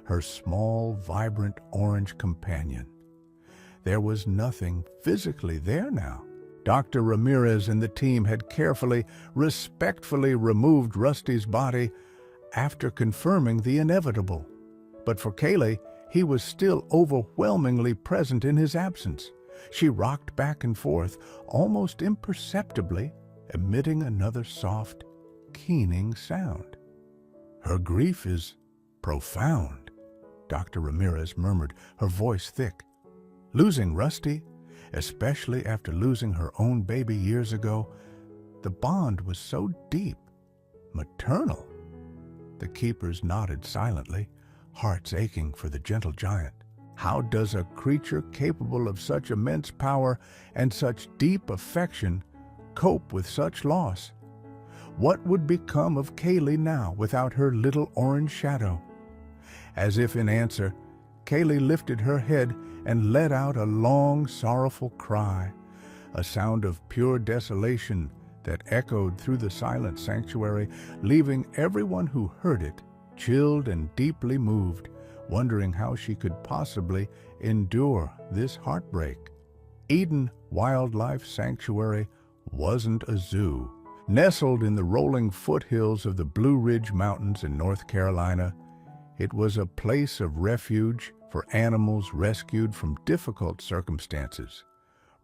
Speaker 1: her small, vibrant orange companion. There was nothing physically there now. Dr. Ramirez and the team had carefully, respectfully removed Rusty's body after confirming the inevitable. But for Kaylee, he was still overwhelmingly present in his absence. She rocked back and forth, almost imperceptibly, emitting another soft, keening sound. "Her grief is profound," Dr. Ramirez murmured, her voice thick. Losing Rusty, especially after losing her own baby years ago, the bond was so deep, maternal. The keepers nodded silently, hearts aching for the gentle giant. How does a creature capable of such immense power and such deep affection cope with such loss? What would become of Kaylee now without her little orange shadow? As if in answer, Kaylee lifted her head and let out a long, sorrowful cry, a sound of pure desolation that echoed through the silent sanctuary, leaving everyone who heard it chilled and deeply moved, wondering how she could possibly endure this heartbreak. Eden Wildlife Sanctuary wasn't a zoo. Nestled in the rolling foothills of the Blue Ridge Mountains in North Carolina, it was a place of refuge for animals rescued from difficult circumstances.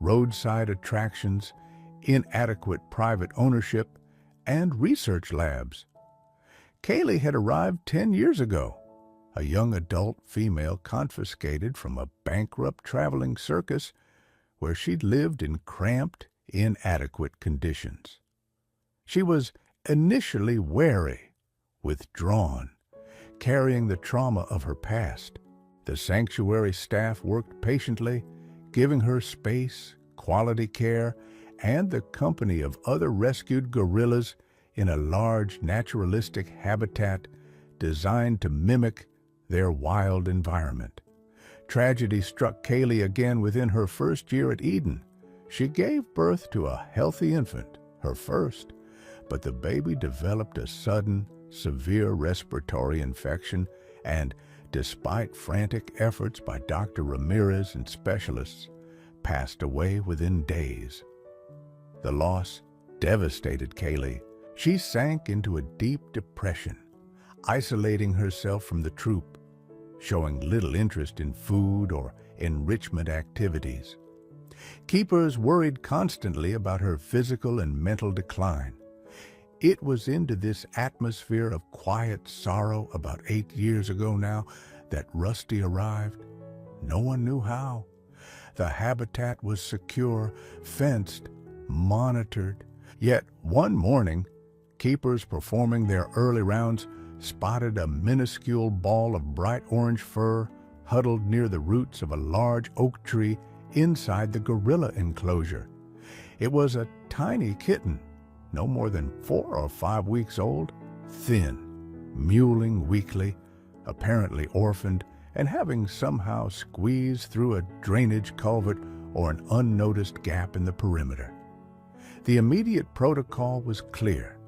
Speaker 1: Roadside attractions, inadequate private ownership, and research labs. Kaylee had arrived 10 years ago, a young adult female confiscated from a bankrupt traveling circus where she'd lived in cramped, inadequate conditions. She was initially wary, withdrawn, carrying the trauma of her past. The sanctuary staff worked patiently, giving her space, quality care, and the company of other rescued gorillas in a large naturalistic habitat designed to mimic their wild environment. Tragedy struck Kaylee again within her first year at Eden. She gave birth to a healthy infant, her first, but the baby developed a sudden, severe respiratory infection and, despite frantic efforts by Dr. Ramirez and specialists, passed away within days. The loss devastated Kaylee. She sank into a deep depression, isolating herself from the troop, showing little interest in food or enrichment activities. Keepers worried constantly about her physical and mental decline. It was into this atmosphere of quiet sorrow about 8 years ago now that Rusty arrived. No one knew how. The habitat was secure, fenced, monitored. Yet one morning, keepers performing their early rounds spotted a minuscule ball of bright orange fur huddled near the roots of a large oak tree inside the gorilla enclosure. It was a tiny kitten, no more than 4 or 5 weeks old, thin, mewling weakly, apparently orphaned, and having somehow squeezed through a drainage culvert or an unnoticed gap in the perimeter. The immediate protocol was clear: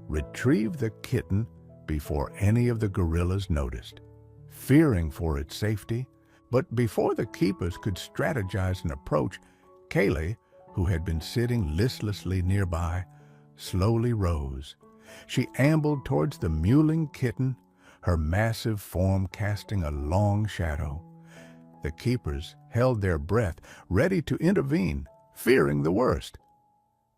Speaker 1: retrieve the kitten before any of the gorillas noticed. Fearing for its safety, but before the keepers could strategize an approach, Kaylee, who had been sitting listlessly nearby, slowly rose. She ambled towards the mewling kitten, her massive form casting a long shadow. The keepers held their breath, ready to intervene, fearing the worst.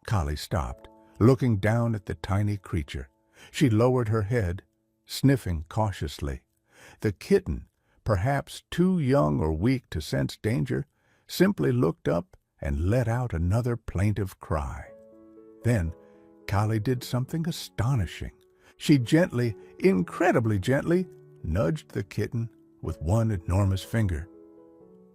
Speaker 1: Kali stopped, looking down at the tiny creature. She lowered her head, sniffing cautiously. The kitten, perhaps too young or weak to sense danger, simply looked up and let out another plaintive cry. Then Kali did something astonishing. She gently, incredibly gently, nudged the kitten with one enormous finger.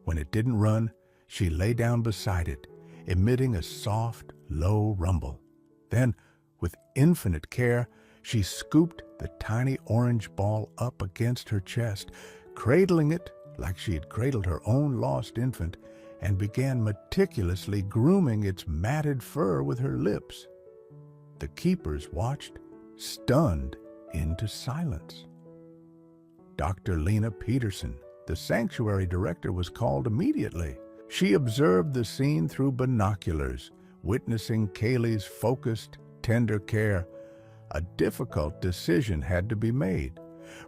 Speaker 1: When it didn't run, she lay down beside it, emitting a soft, low rumble. Then, with infinite care, she scooped the tiny orange ball up against her chest, cradling it like she had cradled her own lost infant, and began meticulously grooming its matted fur with her lips. The keepers watched, stunned into silence. Dr. Lena Peterson, the sanctuary director, was called immediately. She observed the scene through binoculars, Witnessing Kaylee's focused, tender care, a difficult decision had to be made.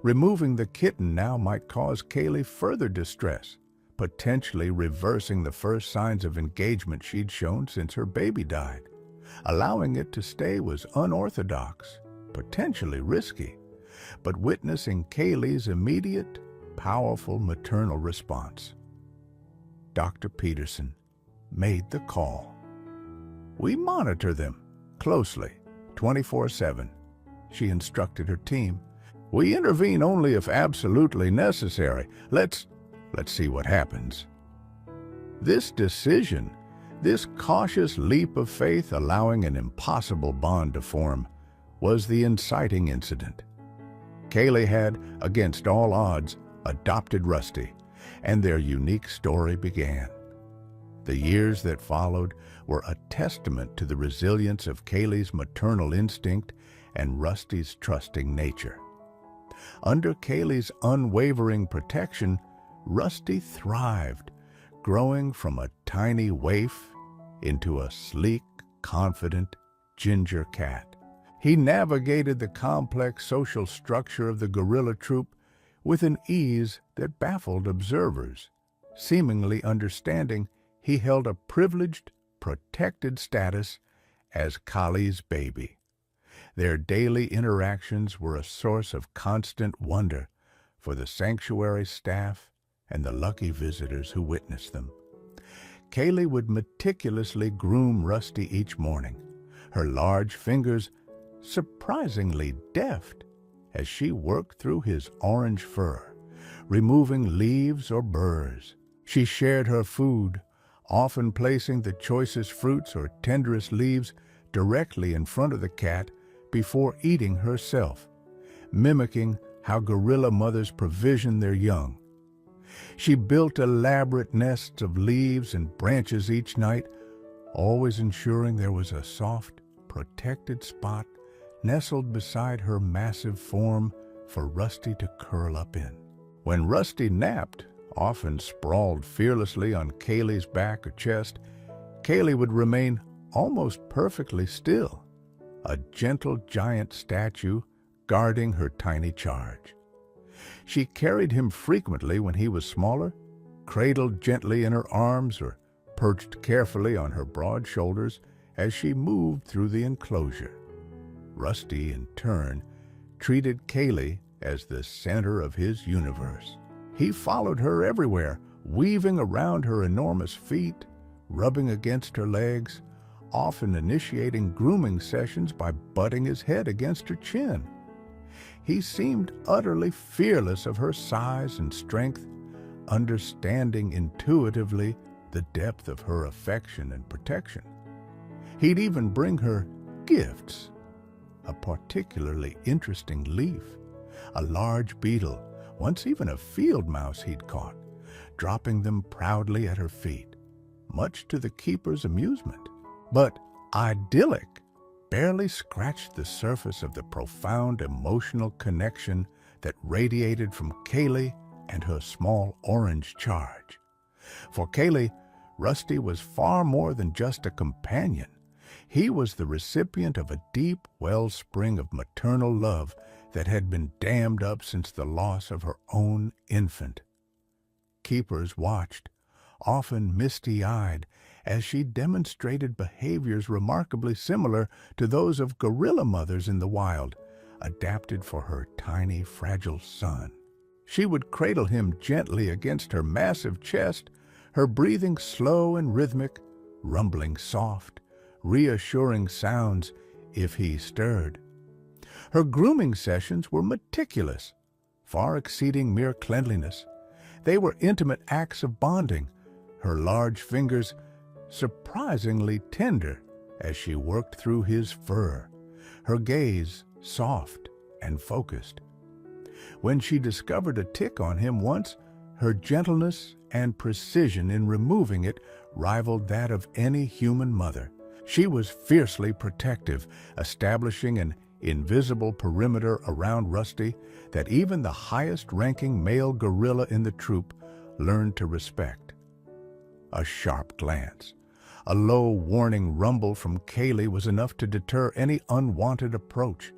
Speaker 1: Removing the kitten now might cause Kaylee further distress, potentially reversing the first signs of engagement she'd shown since her baby died. Allowing it to stay was unorthodox, potentially risky, but witnessing Kaylee's immediate, powerful maternal response, Dr. Peterson made the call. "We monitor them closely, 24/7, she instructed her team. "We intervene only if absolutely necessary. Let's see what happens." This decision, this cautious leap of faith allowing an impossible bond to form, was the inciting incident. Kaylee had, against all odds, adopted Rusty, and their unique story began. The years that followed were a testament to the resilience of Kaylee's maternal instinct and Rusty's trusting nature. Under Kaylee's unwavering protection, Rusty thrived, growing from a tiny waif into a sleek, confident ginger cat. He navigated the complex social structure of the gorilla troop with an ease that baffled observers, seemingly understanding he held a privileged, protected status as Kali's baby. Their daily interactions were a source of constant wonder for the sanctuary staff and the lucky visitors who witnessed them. Kaylee would meticulously groom Rusty each morning, her large fingers surprisingly deft as she worked through his orange fur, removing leaves or burrs. She shared her food, often placing the choicest fruits or tenderest leaves directly in front of the cat before eating herself, mimicking how gorilla mothers provision their young. She built elaborate nests of leaves and branches each night, always ensuring there was a soft, protected spot nestled beside her massive form for Rusty to curl up in. When Rusty napped, often sprawled fearlessly on Kaylee's back or chest, Kaylee would remain almost perfectly still, a gentle giant statue guarding her tiny charge. She carried him frequently when he was smaller, cradled gently in her arms or perched carefully on her broad shoulders as she moved through the enclosure. Rusty, in turn, treated Kaylee as the center of his universe. He followed her everywhere, weaving around her enormous feet, rubbing against her legs, often initiating grooming sessions by butting his head against her chin. He seemed utterly fearless of her size and strength, understanding intuitively the depth of her affection and protection. He'd even bring her gifts, a particularly interesting leaf, a large beetle, once even a field mouse he'd caught, dropping them proudly at her feet, much to the keeper's amusement. But idyllic barely scratched the surface of the profound emotional connection that radiated from Kaylee and her small orange charge. For Kaylee, Rusty was far more than just a companion. He was the recipient of a deep wellspring of maternal love that had been dammed up since the loss of her own infant. Keepers watched, often misty-eyed, as she demonstrated behaviors remarkably similar to those of gorilla mothers in the wild, adapted for her tiny, fragile son. She would cradle him gently against her massive chest, her breathing slow and rhythmic, rumbling soft, reassuring sounds if he stirred. Her grooming sessions were meticulous, far exceeding mere cleanliness. They were intimate acts of bonding, her large fingers surprisingly tender as she worked through his fur, her gaze soft and focused. When she discovered a tick on him once, her gentleness and precision in removing it rivaled that of any human mother. She was fiercely protective, establishing an invisible perimeter around Rusty that even the highest-ranking male gorilla in the troop learned to respect. A sharp glance, A low, warning rumble from Kaylee was enough to deter any unwanted approach.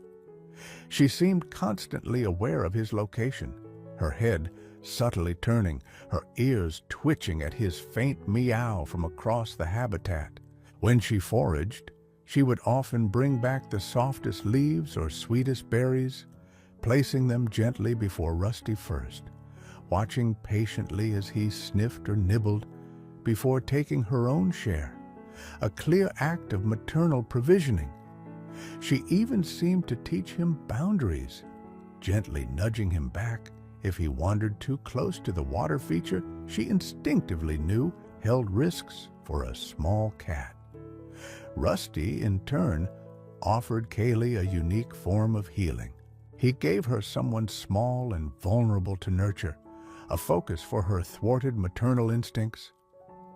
Speaker 1: She seemed constantly aware of his location, her head subtly turning, her ears twitching at his faint meow from across the habitat. When she foraged, she would often bring back the softest leaves or sweetest berries, placing them gently before Rusty first, watching patiently as he sniffed or nibbled before taking her own share, a clear act of maternal provisioning. She even seemed to teach him boundaries, gently nudging him back if he wandered too close to the water feature she instinctively knew held risks for a small cat. Rusty, in turn, offered Kaylee a unique form of healing. He gave her someone small and vulnerable to nurture, a focus for her thwarted maternal instincts.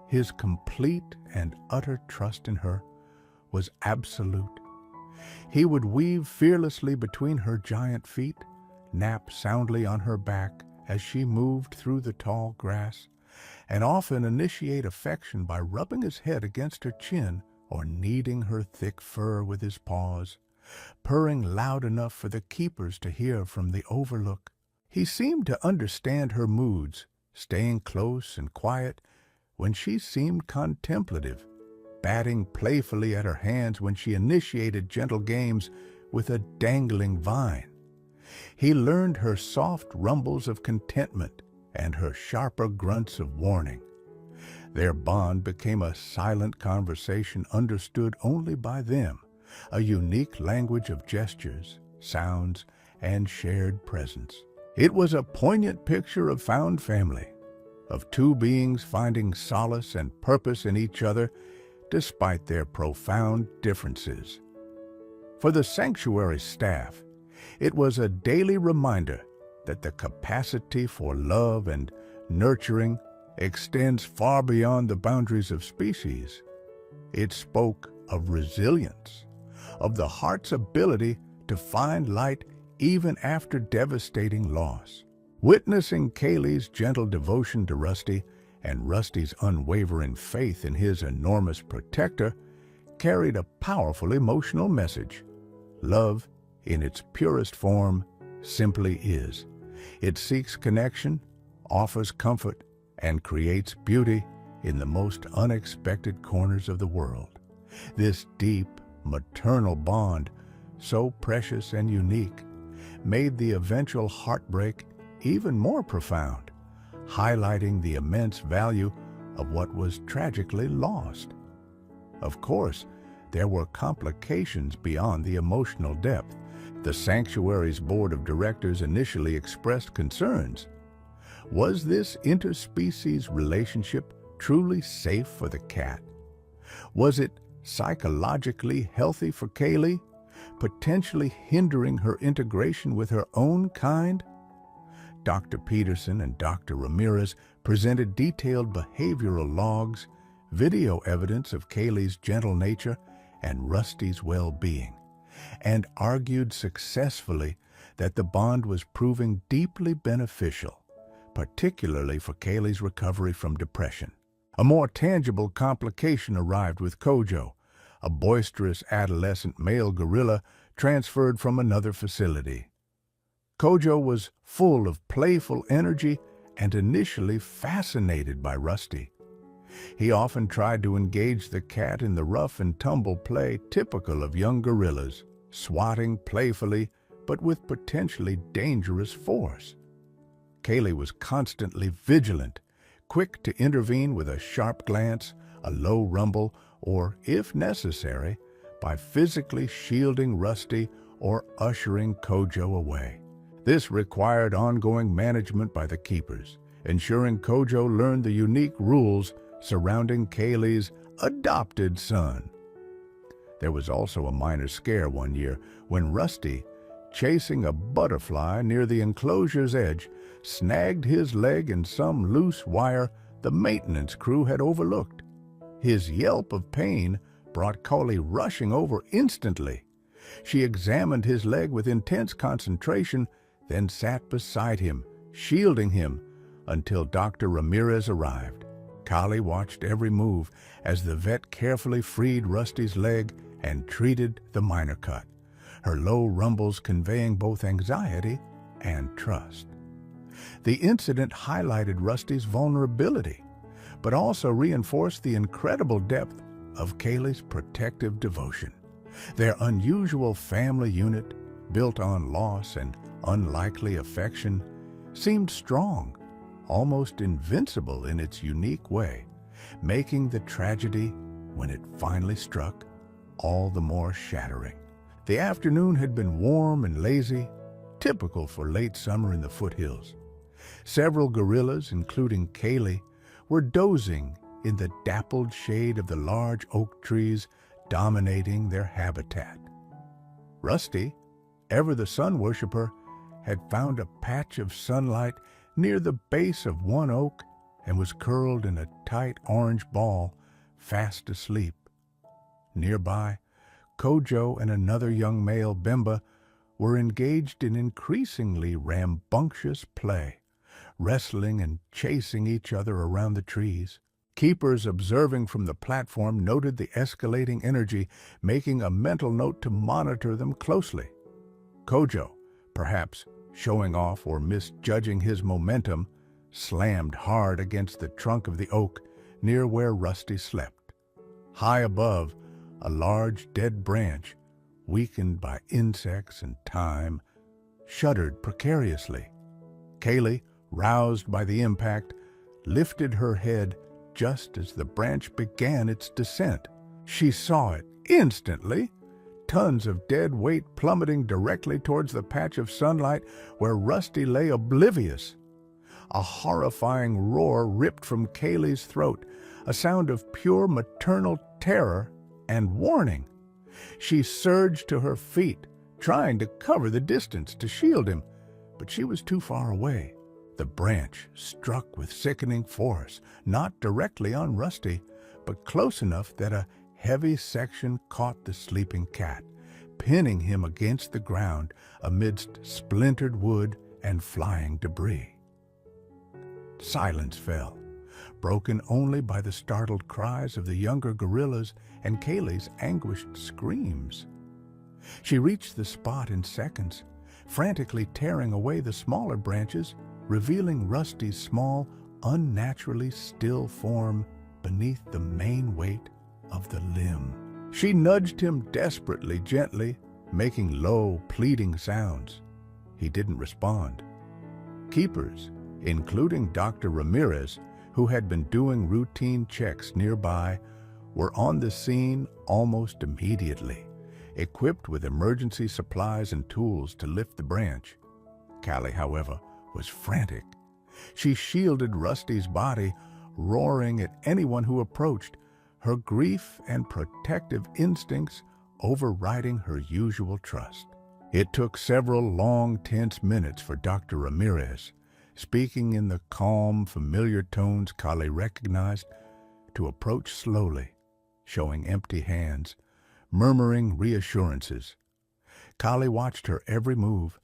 Speaker 1: His complete and utter trust in her was absolute. He would weave fearlessly between her giant feet, nap soundly on her back as she moved through the tall grass, and often initiate affection by rubbing his head against her chin or kneading her thick fur with his paws, purring loud enough for the keepers to hear from the overlook. He seemed to understand her moods, staying close and quiet when she seemed contemplative, batting playfully at her hands when she initiated gentle games with a dangling vine. He learned her soft rumbles of contentment and her sharper grunts of warning. Their bond became a silent conversation understood only by them, a unique language of gestures, sounds, and shared presence. It was a poignant picture of found family, of two beings finding solace and purpose in each other despite their profound differences. For the sanctuary staff, it was a daily reminder that the capacity for love and nurturing extends far beyond the boundaries of species. It spoke of resilience, of the heart's ability to find light even after devastating loss. Witnessing Kaylee's gentle devotion to Rusty and Rusty's unwavering faith in his enormous protector carried a powerful emotional message. Love, in its purest form, simply is. It seeks connection, offers comfort, and creates beauty in the most unexpected corners of the world. This deep, maternal bond, so precious and unique, made the eventual heartbreak even more profound, highlighting the immense value of what was tragically lost. Of course, there were complications beyond the emotional depth. The sanctuary's board of directors initially expressed concerns. Was this interspecies relationship truly safe for the cat? Was it psychologically healthy for Kaylee, potentially hindering her integration with her own kind? Dr. Peterson and Dr. Ramirez presented detailed behavioral logs, video evidence of Kaylee's gentle nature and Rusty's well-being, and argued successfully that the bond was proving deeply beneficial, particularly for Kaylee's recovery from depression. A more tangible complication arrived with Kojo, a boisterous adolescent male gorilla transferred from another facility. Kojo was full of playful energy and initially fascinated by Rusty. He often tried to engage the cat in the rough and tumble play typical of young gorillas, swatting playfully but with potentially dangerous force. Kaylee was constantly vigilant, quick to intervene with a sharp glance, a low rumble, or, if necessary, by physically shielding Rusty or ushering Kojo away. This required ongoing management by the keepers, ensuring Kojo learned the unique rules surrounding Kaylee's adopted son. There was also a minor scare one year when Rusty, chasing a butterfly near the enclosure's edge, snagged his leg in some loose wire the maintenance crew had overlooked. His yelp of pain brought Kaylee rushing over instantly. She examined his leg with intense concentration, then sat beside him, shielding him until Dr. Ramirez arrived. Kali watched every move as the vet carefully freed Rusty's leg and treated the minor cut, her low rumbles conveying both anxiety and trust. The incident highlighted Rusty's vulnerability, but also reinforced the incredible depth of Kaylee's protective devotion. Their unusual family unit, built on loss and unlikely affection, seemed strong, almost invincible in its unique way, making the tragedy, when it finally struck, all the more shattering. The afternoon had been warm and lazy, typical for late summer in the foothills. Several gorillas, including Kaylee, were dozing in the dappled shade of the large oak trees dominating their habitat. Rusty, ever the sun worshiper, had found a patch of sunlight near the base of one oak and was curled in a tight orange ball, fast asleep. Nearby, Kojo and another young male Bimba were engaged in increasingly rambunctious play, wrestling and chasing each other around the trees. Keepers observing from the platform noted the escalating energy, making a mental note to monitor them closely. Kojo, perhaps showing off or misjudging his momentum, slammed hard against the trunk of the oak near where Rusty slept. High above, a large dead branch, weakened by insects and time, shuddered precariously. Kaylee, roused by the impact, lifted her head just as the branch began its descent. She saw it instantly, tons of dead weight plummeting directly towards the patch of sunlight where Rusty lay oblivious. A horrifying roar ripped from Kaylee's throat, a sound of pure maternal terror and warning. She surged to her feet, trying to cover the distance to shield him, but she was too far away. The branch struck with sickening force, not directly on Rusty, but close enough that a heavy section caught the sleeping cat, pinning him against the ground amidst splintered wood and flying debris. Silence fell, broken only by the startled cries of the younger gorillas and Kaylee's anguished screams. She reached the spot in seconds, frantically tearing away the smaller branches, revealing Rusty's small, unnaturally still form beneath the main weight of the limb. She nudged him desperately gently, making low, pleading sounds. He didn't respond. Keepers, including Dr. Ramirez, who had been doing routine checks nearby, were on the scene almost immediately, equipped with emergency supplies and tools to lift the branch. Kali, however, was frantic. She shielded Rusty's body, roaring at anyone who approached, her grief and protective instincts overriding her usual trust. It took several long, tense minutes for Dr. Ramirez, speaking in the calm, familiar tones Kali recognized, to approach slowly, showing empty hands, murmuring reassurances. Kali watched her every move,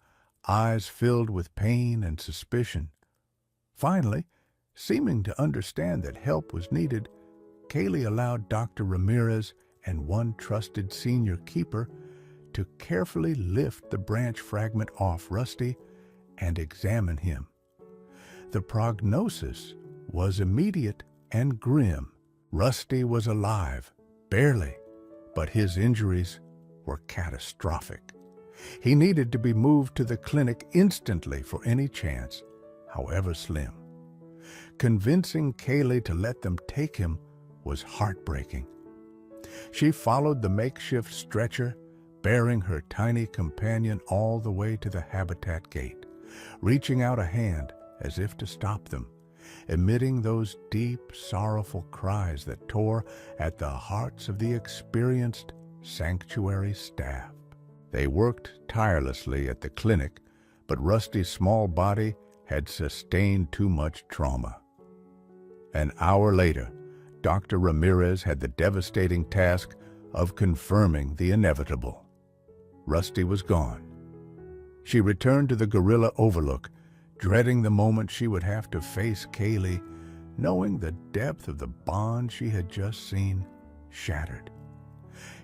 Speaker 1: eyes filled with pain and suspicion. Finally, seeming to understand that help was needed, Kaylee allowed Dr. Ramirez and one trusted senior keeper to carefully lift the branch fragment off Rusty and examine him. The prognosis was immediate and grim. Rusty was alive, barely, but his injuries were catastrophic. He needed to be moved to the clinic instantly for any chance, however slim. Convincing Kaylee to let them take him was heartbreaking. She followed the makeshift stretcher, bearing her tiny companion all the way to the habitat gate, reaching out a hand as if to stop them, emitting those deep, sorrowful cries that tore at the hearts of the experienced sanctuary staff. They worked tirelessly at the clinic, but Rusty's small body had sustained too much trauma. An hour later, Dr. Ramirez had the devastating task of confirming the inevitable. Rusty was gone. She returned to the gorilla overlook, dreading the moment she would have to face Kaylee, knowing the depth of the bond she had just seen shattered.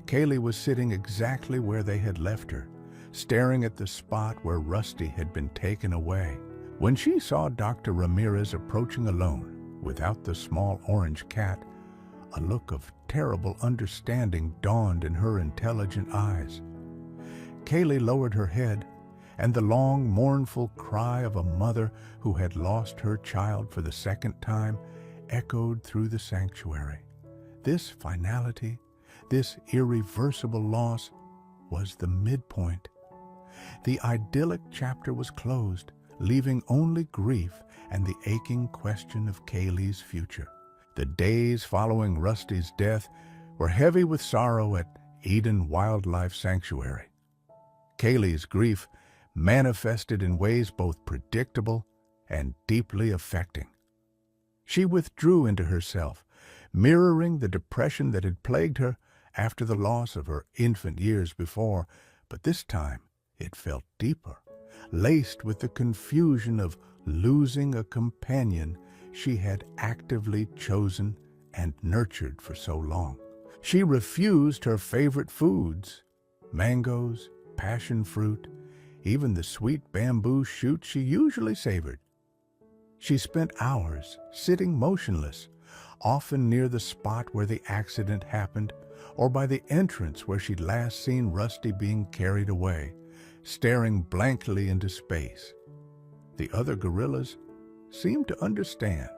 Speaker 1: Kaylee was sitting exactly where they had left her, staring at the spot where Rusty had been taken away. When she saw Dr. Ramirez approaching alone, without the small orange cat, a look of terrible understanding dawned in her intelligent eyes. Kaylee lowered her head, and the long, mournful cry of a mother who had lost her child for the second time echoed through the sanctuary. This finality, this irreversible loss, was the midpoint. The idyllic chapter was closed, leaving only grief and the aching question of Kaylee's future. The days following Rusty's death were heavy with sorrow at Eden Wildlife Sanctuary. Kaylee's grief manifested in ways both predictable and deeply affecting. She withdrew into herself, mirroring the depression that had plagued her after the loss of her infant years before, but this time it felt deeper, laced with the confusion of losing a companion she had actively chosen and nurtured for so long. She refused her favorite foods, mangoes, passion fruit, even the sweet bamboo shoot she usually savored. She spent hours sitting motionless, often near the spot where the accident happened, or by the entrance where she'd last seen Rusty being carried away, staring blankly into space. The other gorillas seemed to understand,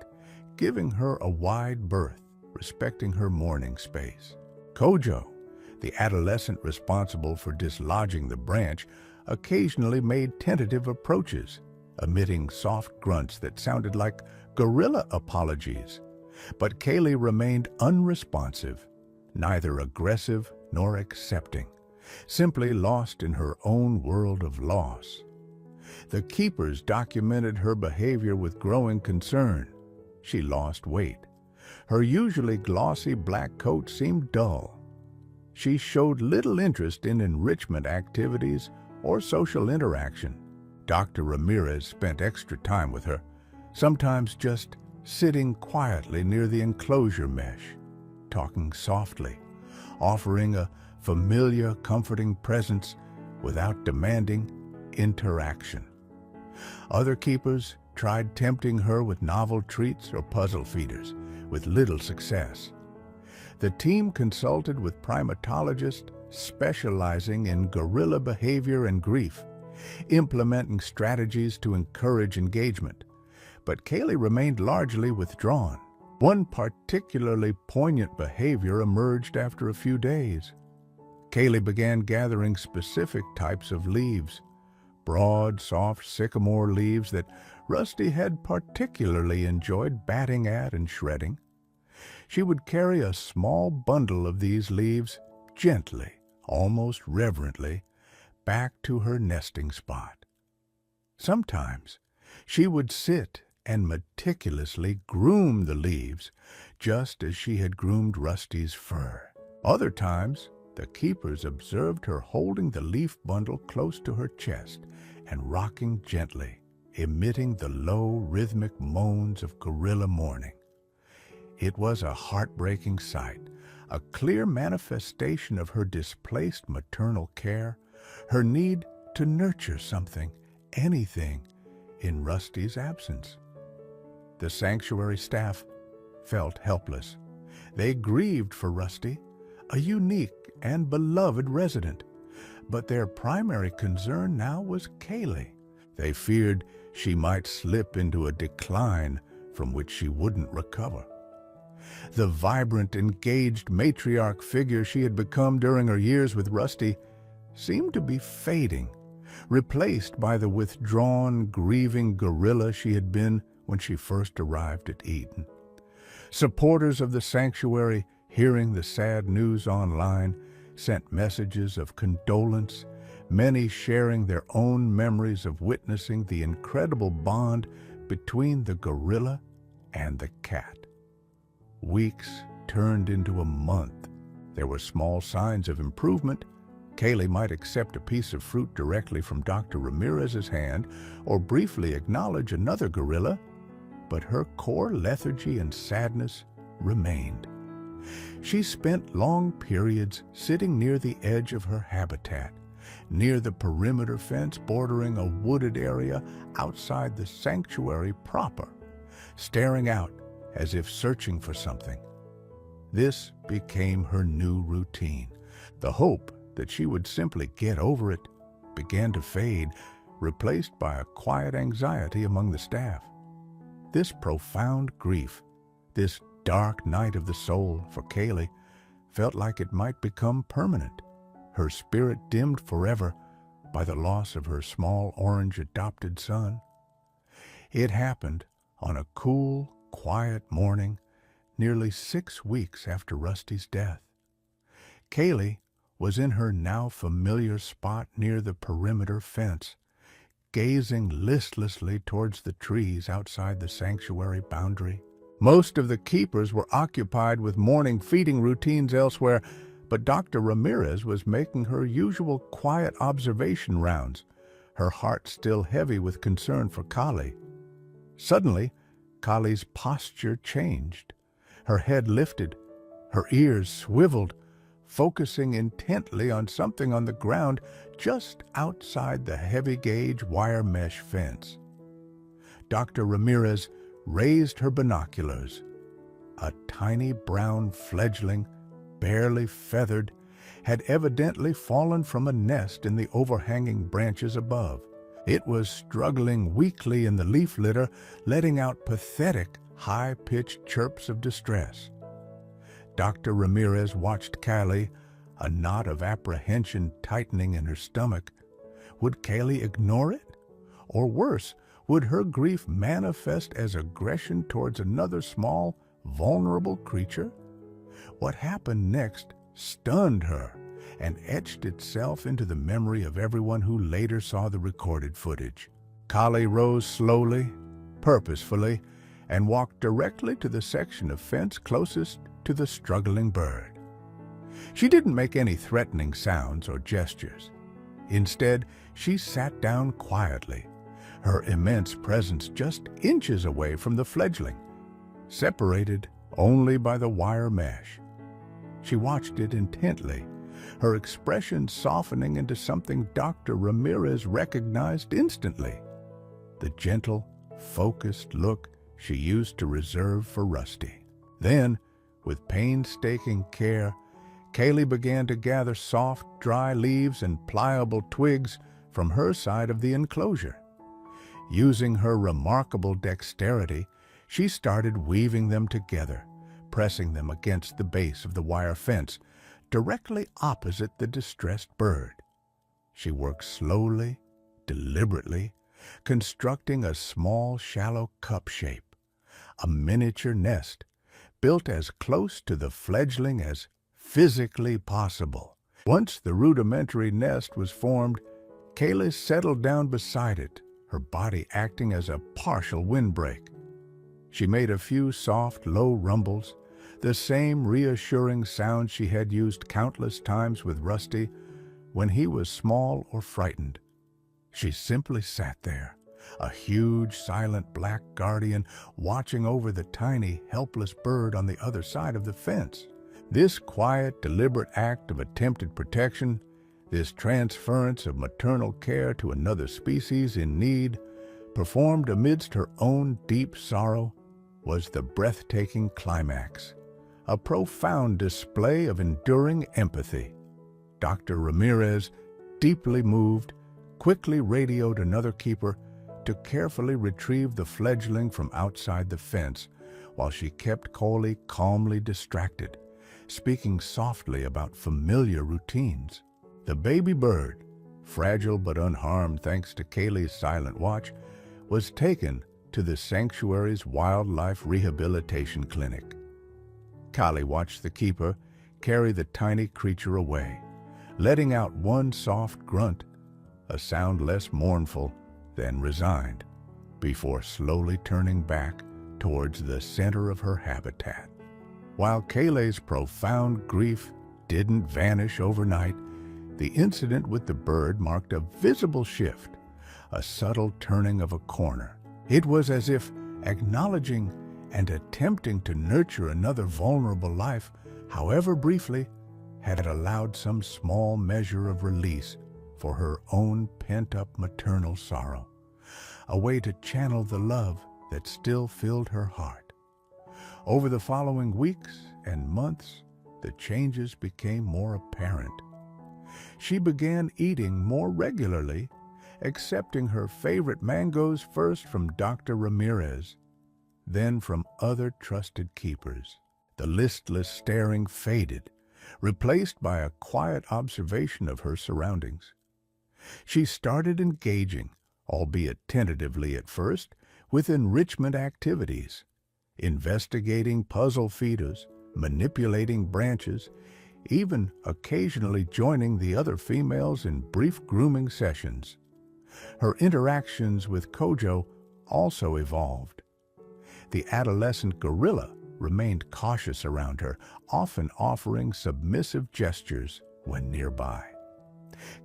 Speaker 1: giving her a wide berth, respecting her mourning space. Kojo, the adolescent responsible for dislodging the branch, occasionally made tentative approaches, emitting soft grunts that sounded like gorilla apologies. But Kaylee remained unresponsive, neither aggressive nor accepting, simply lost in her own world of loss. The keepers documented her behavior with growing concern. She lost weight. Her usually glossy black coat seemed dull. She showed little interest in enrichment activities or social interaction. Dr. Ramirez spent extra time with her, sometimes just sitting quietly near the enclosure mesh, talking softly, offering a familiar, comforting presence without demanding interaction. Other keepers tried tempting her with novel treats or puzzle feeders, with little success. The team consulted with primatologists specializing in gorilla behavior and grief, implementing strategies to encourage engagement. But Kaylee remained largely withdrawn. One particularly poignant behavior emerged after a few days. Kaylee began gathering specific types of leaves, broad, soft sycamore leaves that Rusty had particularly enjoyed batting at and shredding. She would carry a small bundle of these leaves gently, almost reverently, back to her nesting spot. Sometimes she would sit and meticulously groom the leaves, just as she had groomed Rusty's fur. Other times, the keepers observed her holding the leaf bundle close to her chest and rocking gently, emitting the low, rhythmic moans of gorilla mourning. It was a heartbreaking sight, a clear manifestation of her displaced maternal care, her need to nurture something, anything, in Rusty's absence. The sanctuary staff felt helpless. They grieved for Rusty, a unique and beloved resident, but their primary concern now was Kaylee. They feared she might slip into a decline from which she wouldn't recover. The vibrant, engaged matriarch figure she had become during her years with Rusty seemed to be fading, replaced by the withdrawn, grieving gorilla she had been when she first arrived at Eden. Supporters of the sanctuary, hearing the sad news online, sent messages of condolence, many sharing their own memories of witnessing the incredible bond between the gorilla and the cat. Weeks turned into a month. There were small signs of improvement. Kaylee might accept a piece of fruit directly from Dr. Ramirez's hand or briefly acknowledge another gorilla, but her core lethargy and sadness remained. She spent long periods sitting near the edge of her habitat, near the perimeter fence bordering a wooded area outside the sanctuary proper, staring out as if searching for something. This became her new routine. The hope that she would simply get over it began to fade, replaced by a quiet anxiety among the staff. This profound grief, this dark night of the soul for Kaylee, felt like it might become permanent, her spirit dimmed forever by the loss of her small orange adopted son. It happened on a cool, quiet morning nearly 6 weeks after Rusty's death. Kaylee was in her now familiar spot near the perimeter fence, gazing listlessly towards the trees outside the sanctuary boundary. Most of the keepers were occupied with morning feeding routines elsewhere, but Dr. Ramirez was making her usual quiet observation rounds, her heart still heavy with concern for Kali. Suddenly, Kali's posture changed. Her head lifted, her ears swiveled, focusing intently on something on the ground just outside the heavy-gauge wire mesh fence. Dr. Ramirez raised her binoculars. A tiny brown fledgling, barely feathered, had evidently fallen from a nest in the overhanging branches above. It was struggling weakly in the leaf litter, letting out pathetic, high-pitched chirps of distress. Dr. Ramirez watched Kaylee, a knot of apprehension tightening in her stomach. Would Kaylee ignore it? Or worse, would her grief manifest as aggression towards another small, vulnerable creature? What happened next stunned her and etched itself into the memory of everyone who later saw the recorded footage. Kali rose slowly, purposefully, and walked directly to the section of fence closest to the struggling bird. She didn't make any threatening sounds or gestures. Instead, she sat down quietly, her immense presence just inches away from the fledgling, separated only by the wire mesh. She watched it intently, her expression softening into something Dr. Ramirez recognized instantly: the gentle, focused look she used to reserve for Rusty. Then, with painstaking care, Kaylee began to gather soft, dry leaves and pliable twigs from her side of the enclosure. Using her remarkable dexterity, she started weaving them together, pressing them against the base of the wire fence, directly opposite the distressed bird. She worked slowly, deliberately, constructing a small, shallow cup shape, a miniature nest, built as close to the fledgling as physically possible. Once the rudimentary nest was formed, Kaylee settled down beside it, her body acting as a partial windbreak. She made a few soft, low rumbles, the same reassuring sound she had used countless times with Rusty when he was small or frightened. She simply sat there, a huge, silent black guardian watching over the tiny, helpless bird on the other side of the fence. This quiet, deliberate act of attempted protection, this transference of maternal care to another species in need, performed amidst her own deep sorrow, was the breathtaking climax, a profound display of enduring empathy. Dr. Ramirez, deeply moved, quickly radioed another keeper to carefully retrieve the fledgling from outside the fence, while she kept Kaylee calmly distracted, speaking softly about familiar routines. The baby bird, fragile but unharmed thanks to Kaylee's silent watch, was taken to the sanctuary's wildlife rehabilitation clinic. Kali watched the keeper carry the tiny creature away, letting out one soft grunt, a sound less mournful than resigned, before slowly turning back towards the center of her habitat. While Kaylee's profound grief didn't vanish overnight, the incident with the bird marked a visible shift, a subtle turning of a corner. It was as if Acknowledging and attempting to nurture another vulnerable life, however briefly, had allowed some small measure of release for her own pent-up maternal sorrow, a way to channel the love that still filled her heart. Over the following weeks and months, the changes became more apparent. She began eating more regularly, accepting her favorite mangoes first from Dr. Ramirez, then from other trusted keepers. The listless staring faded, replaced by a quiet observation of her surroundings. She started engaging, albeit tentatively at first, with enrichment activities, investigating puzzle feeders, manipulating branches, even occasionally joining the other females in brief grooming sessions. Her interactions with Kojo also evolved. The adolescent gorilla remained cautious around her, often offering submissive gestures when nearby.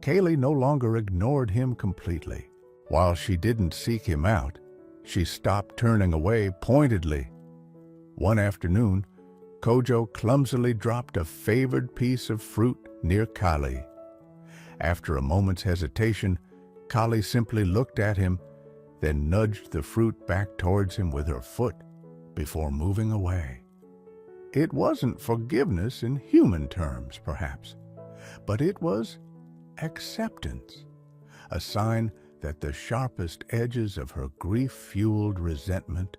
Speaker 1: Kaylee no longer ignored him completely. While she didn't seek him out, she stopped turning away pointedly. One afternoon, Kojo clumsily dropped a favored piece of fruit near Kali. After a moment's hesitation, Kali simply looked at him, then nudged the fruit back towards him with her foot before moving away. It wasn't forgiveness in human terms, perhaps, but it was acceptance, a sign that the sharpest edges of her grief-fueled resentment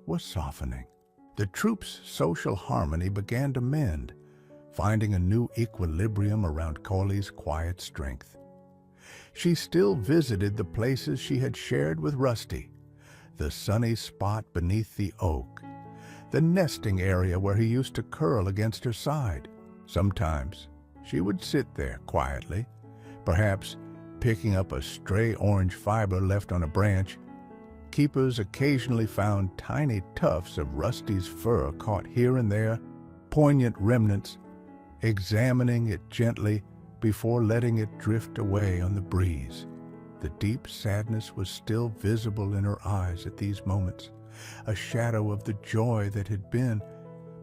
Speaker 1: were softening. The troop's social harmony began to mend, finding a new equilibrium around Kali's quiet strength. She still visited the places she had shared with Rusty, the sunny spot beneath the oak, the nesting area where he used to curl against her side. Sometimes she would sit there quietly, perhaps picking up a stray orange fiber left on a branch. Keepers occasionally found tiny tufts of Rusty's fur caught here and there, poignant remnants, examining it gently before letting it drift away on the breeze. The deep sadness was still visible in her eyes at these moments, a shadow of the joy that had been,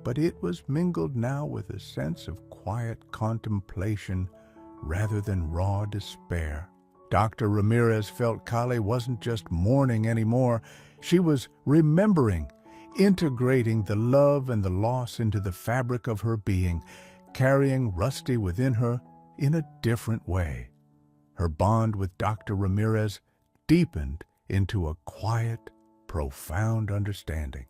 Speaker 1: but it was mingled now with a sense of quiet contemplation rather than raw despair. Dr. Ramirez felt Kali wasn't just mourning anymore. She was remembering, integrating the love and the loss into the fabric of her being, carrying Rusty within her in a different way. Her bond with Dr. Ramirez deepened into a quiet, profound understanding.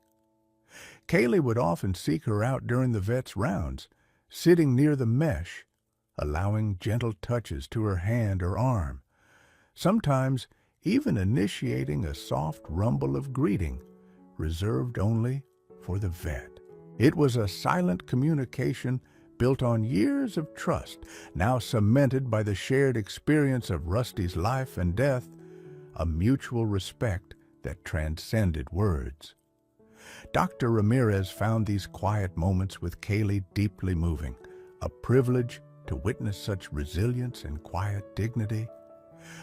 Speaker 1: Kaylee would often seek her out during the vet's rounds, sitting near the mesh, allowing gentle touches to her hand or arm, sometimes even initiating a soft rumble of greeting, reserved only for the vet. It was a silent communication built on years of trust, now cemented by the shared experience of Rusty's life and death, a mutual respect that transcended words. Dr. Ramirez found these quiet moments with Kaylee deeply moving, a privilege to witness such resilience and quiet dignity.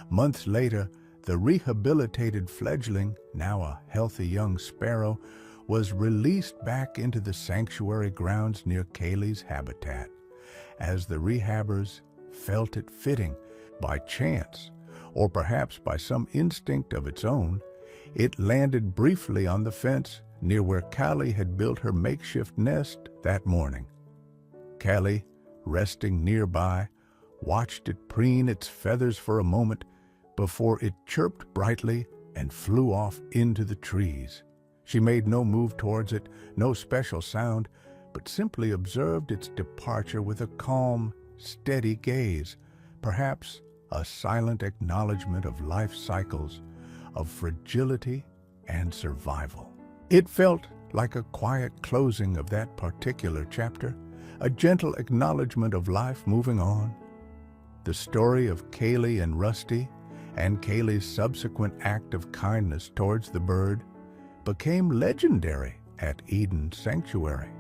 Speaker 1: Months later, the rehabilitated fledgling, now a healthy young sparrow, was released back into the sanctuary grounds near Kaylee's habitat. As the rehabbers felt it fitting, by chance, or perhaps by some instinct of its own, it landed briefly on the fence near where Kali had built her makeshift nest that morning. Kali, resting nearby, watched it preen its feathers for a moment before it chirped brightly and flew off into the trees. She made no move towards it, no special sound, but simply observed its departure with a calm, steady gaze, perhaps a silent acknowledgement of life cycles, of fragility and survival. It felt like a quiet closing of that particular chapter, a gentle acknowledgement of life moving on. The story of Kaylee and Rusty, and Kaylee's subsequent act of kindness towards the bird, became legendary at Eden Sanctuary.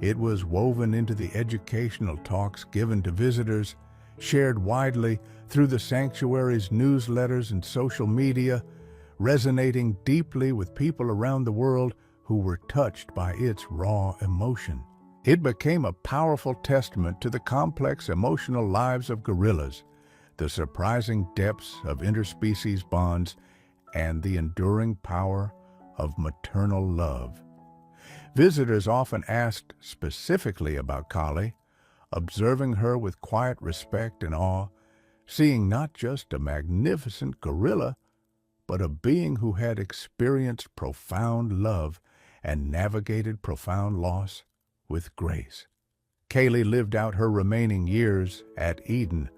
Speaker 1: It was woven into the educational talks given to visitors, shared widely through the sanctuary's newsletters and social media, resonating deeply with people around the world who were touched by its raw emotion. It became a powerful testament to the complex emotional lives of gorillas, the surprising depths of interspecies bonds, and the enduring power of maternal love. Visitors often asked specifically about Kali, observing her with quiet respect and awe, seeing not just a magnificent gorilla, but a being who had experienced profound love and navigated profound loss with grace. Kaylee lived out her remaining years at Eden,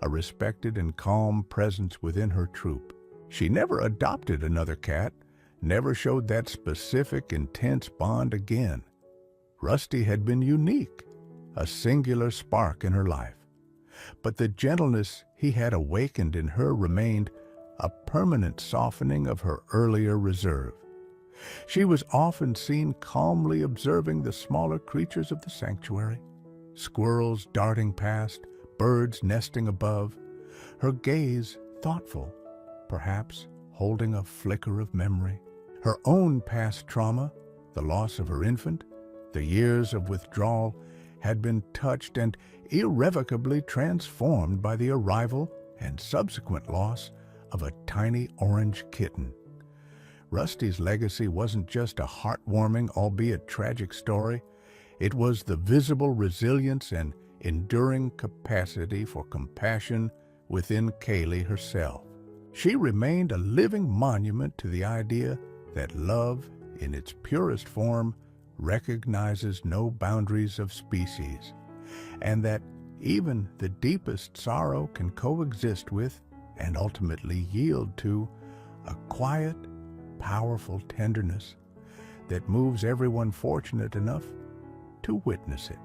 Speaker 1: a respected and calm presence within her troop. She never adopted another cat, never showed that specific, intense bond again. Rusty had been unique, a singular spark in her life. But the gentleness he had awakened in her remained a permanent softening of her earlier reserve. She was often seen calmly observing the smaller creatures of the sanctuary, squirrels darting past, birds nesting above, her gaze thoughtful, perhaps holding a flicker of memory. Her own past trauma, the loss of her infant, the years of withdrawal, had been touched and irrevocably transformed by the arrival and subsequent loss of a tiny orange kitten. Rusty's legacy wasn't just a heartwarming, albeit tragic story. It was the visible resilience and enduring capacity for compassion within Kaylee herself. She remained a living monument to the idea that love, in its purest form, recognizes no boundaries of species, and that even the deepest sorrow can coexist with and ultimately yield to a quiet, powerful tenderness that moves everyone fortunate enough to witness it.